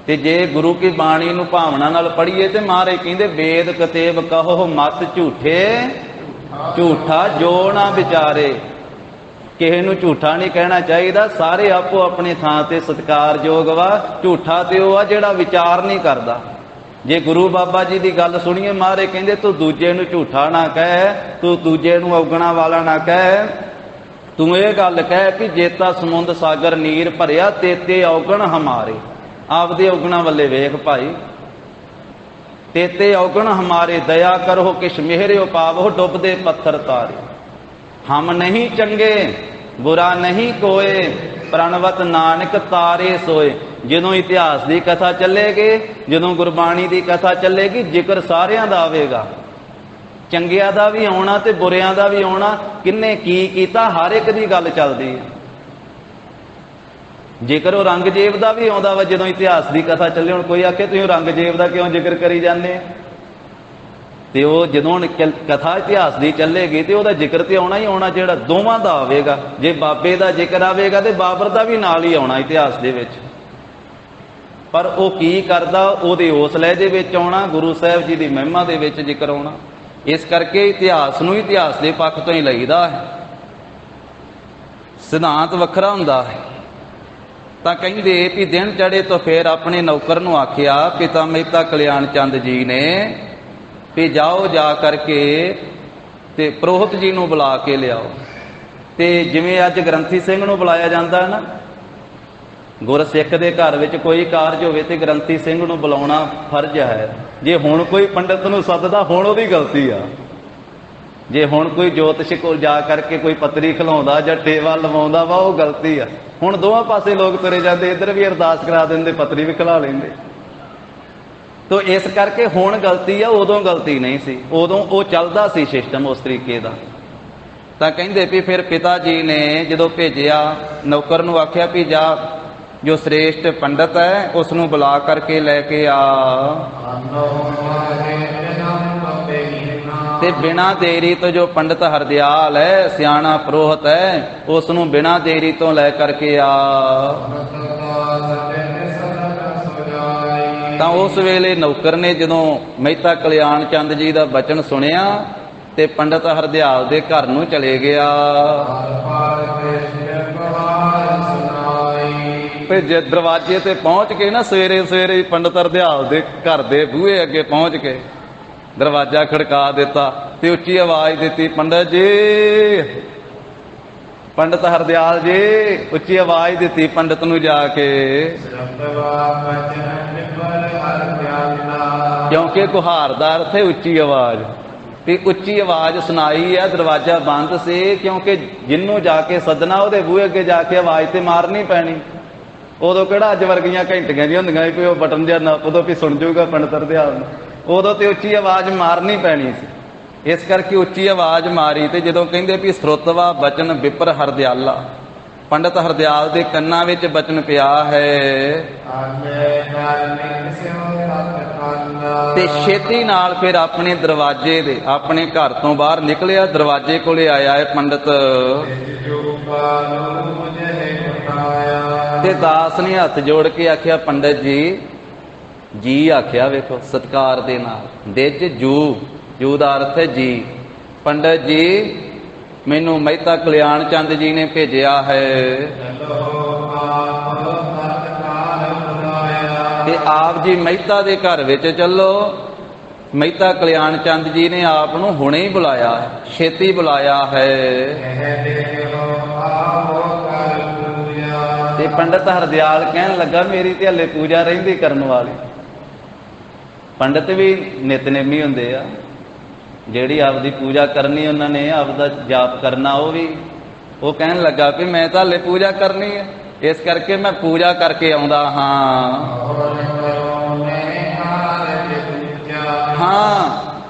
Speaker 1: ਤੇ ਜੇ ਗੁਰੂ ਕੀ ਬਾਣੀ ਨੂੰ ਭਾਵਨਾ ਨਾਲ ਪੜ੍ਹੀਏ ਤੇ ਮਹਾਰਾਜ ਕਹਿੰਦੇ ਵੇਦ ਕਤੇਬ ਕਹੋ ਮਤ ਝੂਠੇ, ਝੂਠਾ ਜੋ ਨਾ ਵਿਚਾਰੇ। ਕਿਸੇ ਨੂੰ ਝੂਠਾ ਨਹੀਂ ਕਹਿਣਾ ਚਾਹੀਦਾ, ਸਾਰੇ ਆਪੋ ਆਪਣੇ ਥਾਂ ਤੇ ਸਤਿਕਾਰਯੋਗ ਵਾ। ਝੂਠਾ ਤੇ ਉਹ ਆ ਜਿਹੜਾ ਵਿਚਾਰ ਨਹੀਂ ਕਰਦਾ। ਜੇ ਗੁਰੂ ਬਾਬਾ ਜੀ ਦੀ ਗੱਲ ਸੁਣੀਏ, ਮਹਾਰਾਜ ਕਹਿੰਦੇ ਤੂੰ ਦੂਜੇ ਨੂੰ ਝੂਠਾ ਨਾ ਕਹਿ, ਤੂੰ ਦੂਜੇ ਨੂੰ ਔਗਣਾ ਵਾਲਾ ਨਾ ਕਹਿ, ਤੂੰ ਇਹ ਗੱਲ ਕਹਿ ਕਿ ਜੇਤਾ ਸਮੁੰਦ ਸਾਗਰ ਨੀਰ ਭਰਿਆ ਤੇਤੇ ਔਗਣ ਹਮਾਰੇ। ਆਪਦੇ ਔਗਣਾ ਵੱਲੇ ਵੇਖ ਭਾਈ। ਤੇਤੇ ਔਗਣ ਹਮਾਰੇ ਦਇਆ ਕਰੋ ਕਿਛ ਮਿਹਰਿਓ ਪਾਵੋ ਡੁੱਬਦੇ ਪੱਥਰ ਤਾਰੇ। ਹਮ ਨਹੀਂ ਚੰਗੇ ਬੁਰਾ ਨਹੀਂ ਕੋਏ ਪ੍ਰਣਵਤ ਨਾਨਕ ਤਾਰੇ ਸੋਏ। ਜਦੋਂ ਇਤਿਹਾਸ ਦੀ ਕਥਾ ਚੱਲੇਗੀ, ਜਦੋਂ ਗੁਰਬਾਣੀ ਦੀ ਕਥਾ ਚੱਲੇਗੀ, ਜ਼ਿਕਰ ਸਾਰਿਆਂ ਦਾ ਆਵੇਗਾ, ਚੰਗਿਆਂ ਦਾ ਵੀ ਆਉਣਾ ਤੇ ਬੁਰਿਆਂ ਦਾ ਵੀ ਆਉਣਾ। ਕਿੰਨੇ ਕੀ ਕੀਤਾ ਹਰ ਇੱਕ ਦੀ ਗੱਲ ਚੱਲਦੀ ਹੈ। ਜ਼ਿਕਰ ਉਹ ਰੰਗਜੇਬ ਦਾ ਵੀ ਆਉਂਦਾ ਵਾ ਜਦੋਂ ਇਤਿਹਾਸ ਦੀ ਕਥਾ ਚੱਲੇ। ਹੁਣ ਕੋਈ ਆਖੇ ਤੁਸੀਂ ਰੰਗਜੇਬ ਦਾ ਕਿਉਂ ਜ਼ਿਕਰ ਕਰੀ ਜਾਂਦੇ, ਤੇ ਉਹ ਜਦੋਂ ਕਥਾ ਇਤਿਹਾਸ ਦੀ ਚੱਲੇਗੀ ਤੇ ਉਹਦਾ ਜ਼ਿਕਰ ਤੇ ਆਉਣਾ ਹੀ ਆਉਣਾ, ਜਿਹੜਾ ਦੋਵਾਂ ਦਾ ਆਵੇਗਾ। ਜੇ ਬਾਬੇ ਦਾ ਜ਼ਿਕਰ ਆਵੇਗਾ ਤੇ ਬਾਬਰ ਦਾ ਵੀ ਨਾਲ ਹੀ ਆਉਣਾ ਇਤਿਹਾਸ ਦੇ ਵਿੱਚ। ਪਰ ਉਹ ਕੀ ਕਰਦਾ, ਉਹਦੇ ਉਸ ਲਹਿ ਦੇ ਵਿੱਚ ਆਉਣਾ, ਗੁਰੂ ਸਾਹਿਬ ਜੀ ਦੀ ਮਹਿਮਾ ਦੇ ਵਿੱਚ ਜ਼ਿਕਰ ਆਉਣਾ। ਇਸ ਕਰਕੇ ਇਤਿਹਾਸ ਨੂੰ ਇਤਿਹਾਸ ਦੇ ਪੱਖ ਤੋਂ ਹੀ ਲਈਦਾ ਹੈ, ਸਿਧਾਂਤ ਵੱਖਰਾ ਹੁੰਦਾ ਹੈ। ਤਾਂ ਕਹਿੰਦੇ ਵੀ ਦਿਨ ਚੜ੍ਹੇ ਤੋਂ ਫਿਰ ਆਪਣੇ ਨੌਕਰ ਨੂੰ ਆਖਿਆ ਪਿਤਾ ਮਹਿਤਾ ਕਲਿਆਣ ਚੰਦ ਜੀ ਨੇ ਵੀ ਜਾਓ ਜਾ ਕਰਕੇ ਤੇ ਪ੍ਰੋਹਤ ਜੀ ਨੂੰ ਬੁਲਾ ਕੇ ਲਿਆਓ। ਤੇ ਜਿਵੇਂ ਅੱਜ ਗ੍ਰੰਥੀ ਸਿੰਘ ਨੂੰ ਬੁਲਾਇਆ ਜਾਂਦਾ ਨਾ, ਗੁਰਸਿੱਖ ਦੇ ਘਰ ਵਿੱਚ ਕੋਈ ਕਾਰਜ ਹੋਵੇ ਤੇ ਗ੍ਰੰਥੀ ਸਿੰਘ ਨੂੰ ਬੁਲਾਉਣਾ ਫਰਜ਼ ਹੈ। ਜੇ ਹੁਣ ਕੋਈ ਪੰਡਤ ਨੂੰ ਸੱਦਦਾ ਹੁਣ ਉਹਦੀ ਗਲਤੀ ਆ। ਜੇ ਹੁਣ ਕੋਈ ਜੋਤਿਸ਼ ਕੋਲ ਜਾ ਕਰਕੇ ਕੋਈ ਪੱਤਰੀ ਖਿਲਾਉਂਦਾ ਜਾਂ ਟੇਵਾ ਲਵਾਉਂਦਾ ਵਾ, ਉਹ ਗਲਤੀ ਆ। ਹੁਣ ਦੋਵਾਂ ਪਾਸੇ ਲੋਕ ਤੁਰੇ ਜਾਂਦੇ, ਇੱਧਰ ਵੀ ਅਰਦਾਸ ਕਰਾ ਦਿੰਦੇ, ਪੱਤਰੀ ਵੀ ਖਿਲਾ ਲੈਂਦੇ। ਤੋ ਇਸ ਕਰਕੇ ਹੁਣ ਗਲਤੀ ਆ, ਉਦੋਂ ਗਲਤੀ ਨਹੀਂ ਸੀ। ਉਦੋਂ ਉਹ ਚੱਲਦਾ ਸੀ ਸਿਸਟਮ ਉਸ ਤਰੀਕੇ ਦਾ। ਤਾਂ ਕਹਿੰਦੇ ਵੀ ਫਿਰ ਪਿਤਾ ਜੀ ਨੇ ਜਦੋਂ ਭੇਜਿਆ, ਨੌਕਰ ਨੂੰ ਆਖਿਆ ਵੀ ਜਾ ਜੋ ਸ੍ਰੇਸ਼ਟ ਪੰਡਤ ਹੈ ਉਸ ਨੂੰ ਬੁਲਾ ਕਰਕੇ ਲੈ ਕੇ ਆ। ਤੇ ਬਿਨਾਂ ਦੇਰੀ ਤੋਂ ਜੋ ਪੰਡਤ ਹਰਦਿਆਲ ਹੈ, ਸਿਆਣਾ ਪ੍ਰੋਹਤ ਹੈ, ਉਸ ਨੂੰ ਬਿਨਾਂ ਦੇਰੀ ਤੋਂ ਲੈ ਕਰਕੇ ਆ। ਤਾਂ ਉਸ ਵੇਲੇ ਨੌਕਰ ਨੇ ਜਦੋਂ ਮਹਿਤਾ ਕਲਿਆਣ ਚੰਦ ਜੀ ਦਾ ਬਚਨ ਸੁਣਿਆ ਤੇ ਪੰਡਤ ਹਰਦਿਆਲ ਦੇ ਘਰ ਨੂੰ ਚਲੇ ਗਿਆ। ਤੇ ਜੇ ਦਰਵਾਜ਼ੇ ਤੇ ਪਹੁੰਚ ਕੇ ਨਾ ਸਵੇਰੇ ਸਵੇਰੇ ਪੰਡਤ ਹਰਦਿਆਲ ਦੇ ਘਰ ਦੇ ਬੂਹੇ ਅੱਗੇ ਪਹੁੰਚ ਕੇ ਦਰਵਾਜ਼ਾ ਖੜਕਾ ਦਿੱਤਾ ਤੇ ਉੱਚੀ ਆਵਾਜ਼ ਦਿੱਤੀ, ਪੰਡਤ ਜੀ, ਪੰਡਤ ਹਰਦਿਆਲ ਜੀ, ਉੱਚੀ ਆਵਾਜ਼ ਦਿੱਤੀ ਪੰਡਤ ਨੂੰ ਜਾ ਕੇ, ਕਿਉਂਕਿ ਗੁਹਾਰ ਦਾ ਅਰਥ ਹੈ ਉੱਚੀ ਆਵਾਜ਼। ਤੇ ਉੱਚੀ ਆਵਾਜ਼ ਸੁਣਾਈ ਹੈ, ਦਰਵਾਜ਼ਾ ਬੰਦ ਸੀ, ਕਿਉਂਕਿ ਜਿਹਨੂੰ ਜਾ ਕੇ ਸੱਦਣਾ ਉਹਦੇ ਬੂਹੇ ਅੱਗੇ ਜਾ ਕੇ ਆਵਾਜ਼ ਤੇ ਮਾਰਨੀ ਪੈਣੀ। ਉਦੋਂ ਕਿਹੜਾ ਅੱਜ ਵਰਗੀਆਂ ਘੰਟੀਆਂ ਜਿਹੀਆਂ ਹੁੰਦੀਆਂ ਵੀ ਉਹ ਬਟਨ ਜਿਹਾ ਨੱਪ ਦੋ ਵੀ ਸੁਣ ਜਾਊਗਾ ਪੰਡਤ ਹਰਦਿਆਲ ਨੂੰ, ਉਦੋਂ ਤੇ ਉੱਚੀ ਆਵਾਜ਼ ਮਾਰਨੀ ਪੈਣੀ ਸੀ। ਇਸ ਕਰਕੇ ਉੱਚੀ ਆਵਾਜ਼ ਮਾਰੀ ਤੇ ਜਦੋਂ ਕਹਿੰਦੇ ਵੀ ਸਰੁਤਵਾ ਬਚਨ ਵਿਪਰ ਹਰਦਿਆਲਾ, ਪੰਡਤ ਹਰਦਿਆਲ ਦੇ ਕੰਨਾਂ ਵਿੱਚ ਬਚਨ ਪਿਆ ਹੈ। ਤੇ ਛੇਤੀ ਨਾਲ ਫਿਰ ਆਪਣੇ ਦਰਵਾਜ਼ੇ ਦੇ, ਆਪਣੇ ਘਰ ਤੋਂ ਬਾਹਰ ਨਿਕਲਿਆ, ਦਰਵਾਜ਼ੇ ਕੋਲੇ ਆਇਆ ਹੈ ਪੰਡਤ। ਤੇ ਦਾਸ ਨੇ ਹੱਥ ਜੋੜ ਕੇ ਆਖਿਆ, ਪੰਡਤ ਜੀ, ਜੀ ਆਖਿਆ, ਵੇਖੋ ਸਤਿਕਾਰ ਦੇ ਨਾਲ, ਦਿੱਜ ਜੂ, ਜੂ ਦਾ ਅਰਥ ਹੈ ਜੀ। ਪੰਡਤ ਜੀ, ਮੈਨੂੰ ਮਹਿਤਾ ਕਲਿਆਣ ਚੰਦ ਜੀ ਨੇ ਭੇਜਿਆ ਹੈ ਤੇ ਆਪ ਜੀ ਮਹਿਤਾ ਦੇ ਘਰ ਵਿੱਚ ਚੱਲੋ। ਮਹਿਤਾ ਕਲਿਆਣ ਚੰਦ ਜੀ ਨੇ ਆਪ ਨੂੰ ਹੁਣੇ ਹੀ ਬੁਲਾਇਆ ਹੈ, ਛੇਤੀ ਬੁਲਾਇਆ ਹੈ। ਤੇ ਪੰਡਤ ਹਰਦਿਆਲ ਕਹਿਣ ਲੱਗਾ, ਮੇਰੀ ਤੇ ਹਲੇ ਪੂਜਾ ਰਹਿੰਦੀ ਕਰਨ ਵਾਲੀ। ਪੰਡਤ ਵੀ ਨਿਤਨੇਮੀ ਹੁੰਦੇ ਆ, ਜਿਹੜੀ ਆਪਦੀ ਪੂਜਾ ਕਰਨੀ ਉਹਨਾਂ ਨੇ, ਆਪਦਾ ਜਾਪ ਕਰਨਾ, ਉਹ ਕਹਿਣ ਲੱਗਾ ਵੀ ਮੈਂ ਤਾਂ ਹਲੇ ਪੂਜਾ ਕਰਨੀ ਹੈ, ਇਸ ਕਰਕੇ ਮੈਂ ਪੂਜਾ ਕਰਕੇ ਆਉਂਦਾ ਹਾਂ,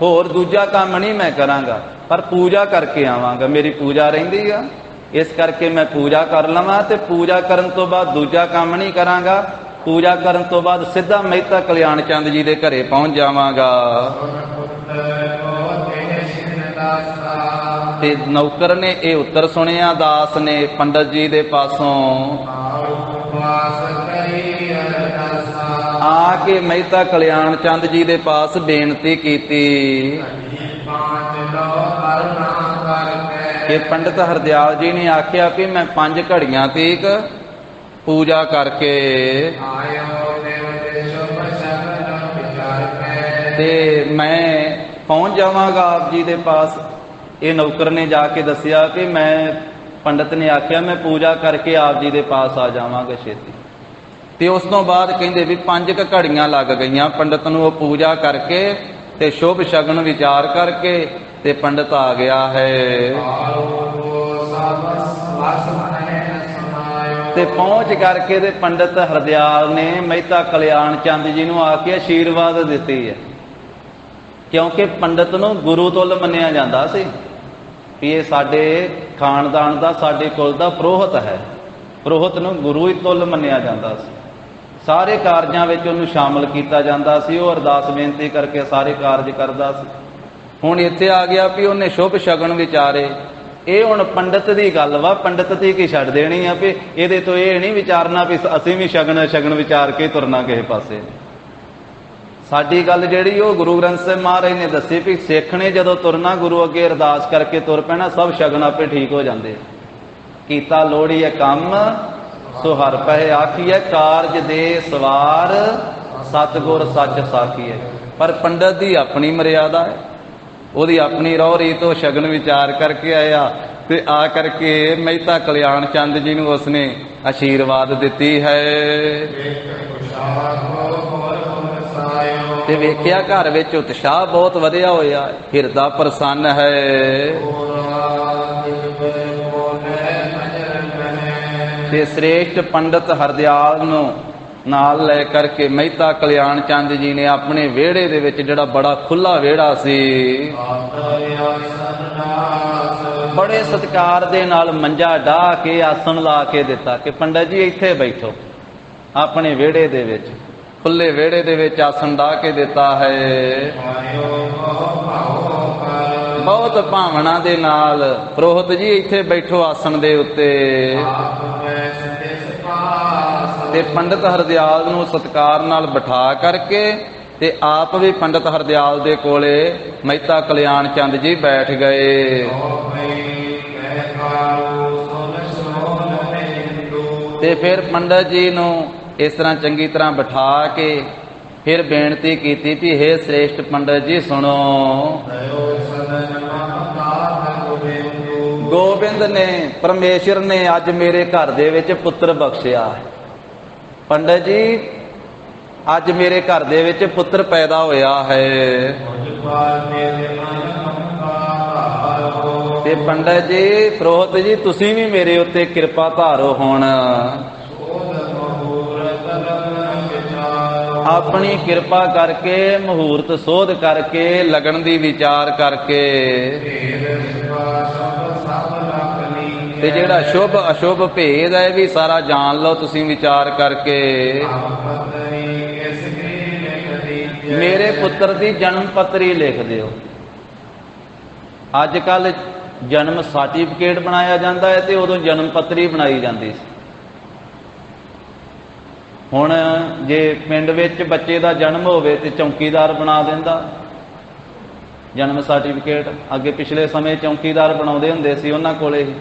Speaker 1: ਹੋਰ ਦੂਜਾ ਕੰਮ ਨਹੀਂ ਮੈਂ ਕਰਾਂਗਾ, ਪਰ ਪੂਜਾ ਕਰਕੇ ਆਵਾਂਗਾ, ਮੇਰੀ ਪੂਜਾ ਰਹਿੰਦੀ ਆ, ਇਸ ਕਰਕੇ ਮੈਂ ਪੂਜਾ ਕਰ ਲਵਾਂ ਤੇ ਪੂਜਾ ਕਰਨ ਤੋਂ ਬਾਅਦ ਦੂਜਾ ਕੰਮ ਨਹੀਂ ਕਰਾਂਗਾ। ਪੂਜਾ ਕਰਨ ਤੋਂ ਬਾਅਦ ਸਿੱਧਾ ਮਹਿਤਾ ਕਲਿਆਣ ਚੰਦ ਜੀ ਦੇ ਘਰੇ ਪਹੁੰਚ ਜਾਵਾਂਗਾ। ਤੇ ਨੌਕਰ ਨੇ ਇਹ ਉੱਤਰ ਸੁਣਿਆ ਦਾਸ ਨੇ ਪੰਡਤ ਜੀ ਦੇ ਪਾਸੋਂ, ਆ ਕੇ ਮਹਿਤਾ ਕਲਿਆਣ ਚੰਦ ਜੀ ਦੇ ਪਾਸ ਬੇਨਤੀ ਕੀਤੀ ਕਿ ਪੰਡਤ ਹਰਦਿਆਲ ਜੀ ਨੇ ਆਖਿਆ ਕਿ ਮੈਂ 5 ਘੜੀਆਂ ਤੀਕ ਪੂਜਾ ਕਰਕੇ ਤੇ ਮੈਂ ਪਹੁੰਚ ਜਾਵਾਂਗਾ ਆਪ ਜੀ ਦੇ ਪਾਸ। ਇਹ ਨੌਕਰ ਨੇ ਜਾ ਕੇ ਦੱਸਿਆ ਕਿ ਮੈਂ, ਪੰਡਤ ਨੇ ਆਖਿਆ ਮੈਂ ਪੂਜਾ ਕਰਕੇ ਆਪ ਜੀ ਦੇ ਪਾਸ ਆ ਜਾਵਾਂਗਾ ਛੇਤੀ। ਤੇ ਉਸ ਤੋਂ ਬਾਅਦ ਕਹਿੰਦੇ ਵੀ 5 ਘੜੀਆਂ ਲੱਗ ਗਈਆਂ ਪੰਡਤ ਨੂੰ ਉਹ ਪੂਜਾ ਕਰਕੇ ਤੇ ਸ਼ੁਭ ਸ਼ਗਨ ਵਿਚਾਰ ਕਰਕੇ ਤੇ ਪੰਡਤ ਆ ਗਿਆ ਹੈ। ਤੇ ਪਹੁੰਚ ਕਰਕੇ ਤੇ ਪੰਡਤ ਹਰਦਿਆਲ ਨੇ ਮਹਿਤਾ ਕਲਿਆਣ ਚੰਦ ਜੀ ਨੂੰ ਆ ਕੇ ਆਸ਼ੀਰਵਾਦ ਦਿੱਤੀ ਹੈ, ਕਿਉਂਕਿ ਪੰਡਤ ਨੂੰ ਗੁਰੂ ਤੁੱਲ ਮੰਨਿਆ ਜਾਂਦਾ ਸੀ ਵੀ ਇਹ ਸਾਡੇ ਖਾਨਦਾਨ ਦਾ, ਸਾਡੇ ਕੁਲ ਦਾ ਪ੍ਰੋਹਤ ਹੈ। ਪ੍ਰੋਹਤ ਨੂੰ ਗੁਰੂ ਹੀ ਤੁੱਲ ਮੰਨਿਆ ਜਾਂਦਾ ਸੀ, ਸਾਰੇ ਕਾਰਜਾਂ ਵਿੱਚ ਉਹਨੂੰ ਸ਼ਾਮਲ ਕੀਤਾ ਜਾਂਦਾ ਸੀ, ਉਹ ਅਰਦਾਸ ਬੇਨਤੀ ਕਰਕੇ ਸਾਰੇ ਕਾਰਜ ਕਰਦਾ ਸੀ। ਹੁਣ ਇੱਥੇ ਆ ਗਿਆ ਵੀ ਉਹਨੇ ਸ਼ੁਭ ਸ਼ਗਨ ਵਿਚਾਰੇ। ਇਹ ਹੁਣ ਪੰਡਤ ਦੀ ਗੱਲ ਵਾ, ਪੰਡਤ ਦੀ ਕੀ ਛੱਡ ਦੇਣੀ ਆ ਵੀ ਇਹਦੇ ਤੋਂ ਇਹ ਨਹੀਂ ਵਿਚਾਰਨਾ ਵੀ ਅਸੀਂ ਵੀ ਸ਼ਗਨ ਵਿਚਾਰ ਕੇ ਤੁਰਨਾ ਕਿਸੇ ਪਾਸੇ। ਸਾਡੀ ਗੱਲ ਜਿਹੜੀ ਉਹ ਗੁਰੂ ਗ੍ਰੰਥ ਸਾਹਿਬ ਮਹਾਰਾਜ ਨੇ ਦੱਸੀ ਵੀ ਸਿੱਖ ਨੇ ਜਦੋਂ ਤੁਰਨਾ ਗੁਰੂ ਅੱਗੇ ਅਰਦਾਸ ਕਰਕੇ ਤੁਰ ਪੈਣਾ, ਸਭ ਸ਼ਗਨ ਆਪੇ ਠੀਕ ਹੋ ਜਾਂਦੇ। ਕੀਤਾ ਲੋੜੀਏ ਕੰਮ ਸੋ ਹਰ ਪਏ ਆਖੀਏ, ਕਾਰਜ ਦੇ ਸਵਾਰ ਸਤਿਗੁਰ ਸੱਚ ਸਾਖੀਏ। ਪਰ ਪੰਡਤ ਦੀ ਆਪਣੀ ਮਰਿਆਦਾ ਹੈ, ਉਹਦੀ ਆਪਣੀ ਰਹੁ ਰੀਤ, ਉਹ ਸ਼ਗਨ ਵਿਚਾਰ ਕਰਕੇ ਆਇਆ ਤੇ ਆ ਕਰਕੇ ਮਹਿਤਾ ਕਲਿਆਣ ਚੰਦ ਜੀ ਨੂੰ ਉਸਨੇ ਆਸ਼ੀਰਵਾਦ ਦਿੱਤੀ ਹੈ। ਤੇ ਵੇਖਿਆ ਘਰ ਵਿੱਚ ਉਤਸ਼ਾਹ ਬਹੁਤ ਵਧਿਆ ਹੋਇਆ, ਹਿਰਦਾ ਪ੍ਰਸੰਨ ਹੈ। ਤੇ ਸ੍ਰੇਸ਼ਟ ਪੰਡਤ ਹਰਦਿਆਲ ਨੂੰ ਨਾਲ ਲੈ ਕਰਕੇ ਮਹਿਤਾ ਕਲਿਆਣ ਚੰਦ ਜੀ ਨੇ ਆਪਣੇ ਵਿਹੜੇ ਦੇ ਵਿੱਚ, ਜਿਹੜਾ ਬੜਾ ਖੁੱਲਾ ਵਿਹੜਾ ਸੀ, बड़े सत्कार दे नाल मंजा डाह के आसन ला के दिता कि पंडित जी इत्थे बैठो। अपने विहड़े दे विच, खुले विहड़े दे विच आसन डाह के दिता है। बहुत भावना दे नाल पुरोहित जी इत्थे बैठो आसन दे उत्ते। ते पंडित हरदयाल नूं सत्कार नाल बिठा करके ते आप भी पंडित हरदयाल दे कोले मਹਿਤਾ कल्याण चंद जी बैठ गए। ते फिर पंडित जी नूं इस तरह चंगी तरह बिठा के फिर बेनती की भी हे श्रेष्ठ पंडित जी सुनो। गोबिंद ने परमेश्वर ने अज मेरे घर दे विच पुत्र बख्शिया। पंडित जी अज मेरे घर दे विच पुत्र पैदा होया है। ते पंडित जी पुरोहित जी तुसी भी मेरे उत्ते किरपा धारो। हुण अपनी किरपा करके मुहूर्त सोध करके लगन दी विचार करके ते जेड़ा शुभ अशुभ भेद है भी सारा जान लो तुसी विचार करके। मेरे पुत्र दी जन्म पत्री लिख दियो। अज कल जन्म सर्टिफिकेट बनाया जाता है तो उदों जन्म पत्री बनाई जाती सी। हुण जे पिंड विच बच्चे का जन्म होवे ते चौकीदार बना दिंदा जन्म सर्टिफिकेट। अगे पिछले समय चौकीदार बनाउंदे हुंदे सी, उन्हां कोले ही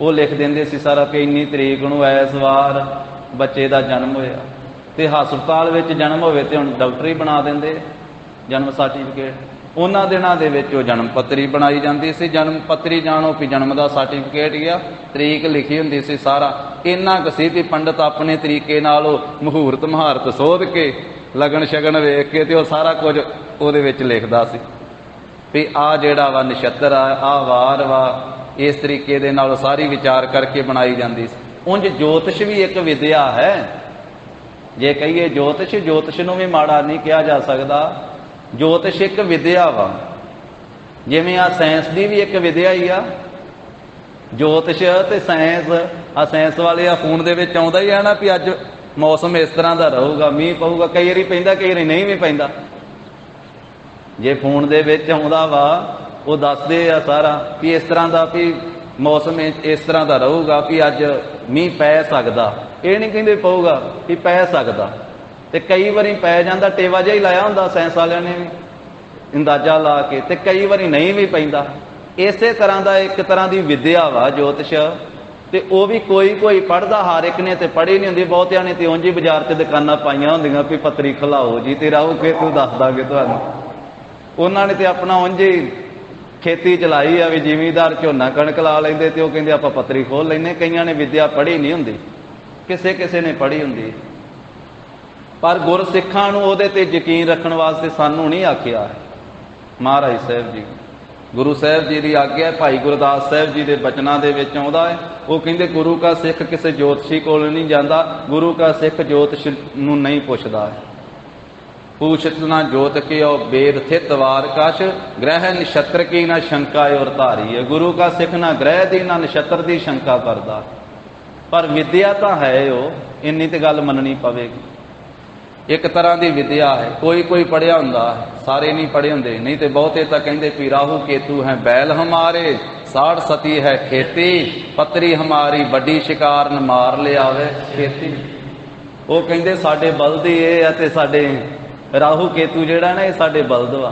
Speaker 1: वो लिख देंदे सी सारा कि इन्नी तरीक नूं इस वार बच्चे का जन्म होया। ते हस्पताल विच जन्म होवे ते हुण डॉक्टरी बना देंदे जन्म सर्टिफिकेट। उन्हां दिनां दे विच वो जन्म पत्री बनाई जाती सी। जन्म पत्री जाणो कि जन्म का सर्टिफिकेट ही आ, तरीक लिखी हुंदी सी सारा। इन्ना क सी भी पंडित अपने तरीके नाल मुहूर्त महारत सोध के लगन शगन वेख के ते वो सारा कुछ उहदे विच लिखदा सी भी आ जिहड़ा वा नक्षत्र आ वार वा, इस तरीके दे नाल सारी विचार करके बनाई जाती सी। उंज ज्योतिष भी एक विद्या है। जे कहिए ज्योतिष नूं भी माड़ा नहीं कहा जा सकता। ज्योतिष एक विद्या वा, जिवें आ साइंस की भी एक विद्या ही आ। ज्योतिष ते साइंस आ साइंस वाले आ फोन दे विच आउंदा ही है ना भी अज मौसम इस तरह का रहूगा, मीह पऊगा, कई वारी पैंदा कई वारी नहीं भी पैंदा। जे फोन दे विच आउंदा वा वो दसदे आ सारा भी इस तरह का भी मौसम इस तरह का रहूगा भी अज मीह पै सकदा। ये नहीं कहते पऊगा भी पै सकदा। ते कई वारी पै जांदा, टेवा जिहा ही लाया हुंदा साइंस वालियां ने भी अंदाजा ला के, ते कई वारी नहीं भी पैंदा। इसे तरह का एक तरह की विद्या वा ज्योतिष। ते वो भी कोई पढ़दा, हर एक ने ते पढ़ी नहीं हुंदी। बहुतियां ने ते उंज ही बाजार ते दुकानां पाईयां हुंदियां भी पत्री खलाओ जी ते राहु केतु दस दांगे तुहानूं। उन्हां ने ते अपना उंज ही खेती चलाई आ भी जिमीदार झोना कणक ला लेंदे ते ओह कहंदे आपां पत्री खोल लैंदे। कईयां ने विद्या पढ़ी नहीं हुंदी, किसे किसे ने पढ़ी हुंदी। पर गुरसिखां नूं उहदे ते यकीन रखण वास्ते सानूं नहीं आखिया महाराज साहब जी। गुरु साहब जी की आग्या है। भाई गुरदास साहब जी के बचनों के विच आउंदा है, वो कहंदे गुरु का सिख किसी ज्योतिषी कोल नहीं जाता, गुरु का सिख ज्योतिष नूं नहीं पुछदा है। पूछत ना ज्योत के और वेद थित वार कश, ग्रह नक्षत्र की ना शंका और धारी है। गुरु का सिख ना ग्रह की ना नक्षत्र की शंका करता। पर विद्या तो है वो, इन्नी तो गल मननी पवेगी। एक तरह की विद्या है। कोई पढ़िया हुंदा है, सारे नहीं पढ़े हुंदे। नहीं तो बहुते तो कहंदे भी राहु केतु है बैल हमारे, साढ़ सती है खेती, पत्री हमारी बड़ी शिकार न मार ले आवे खेती। वो कहंदे साडे बलद ही ये है ते साडे राहु केतु जिहड़ा ना ये साडे बलद वा।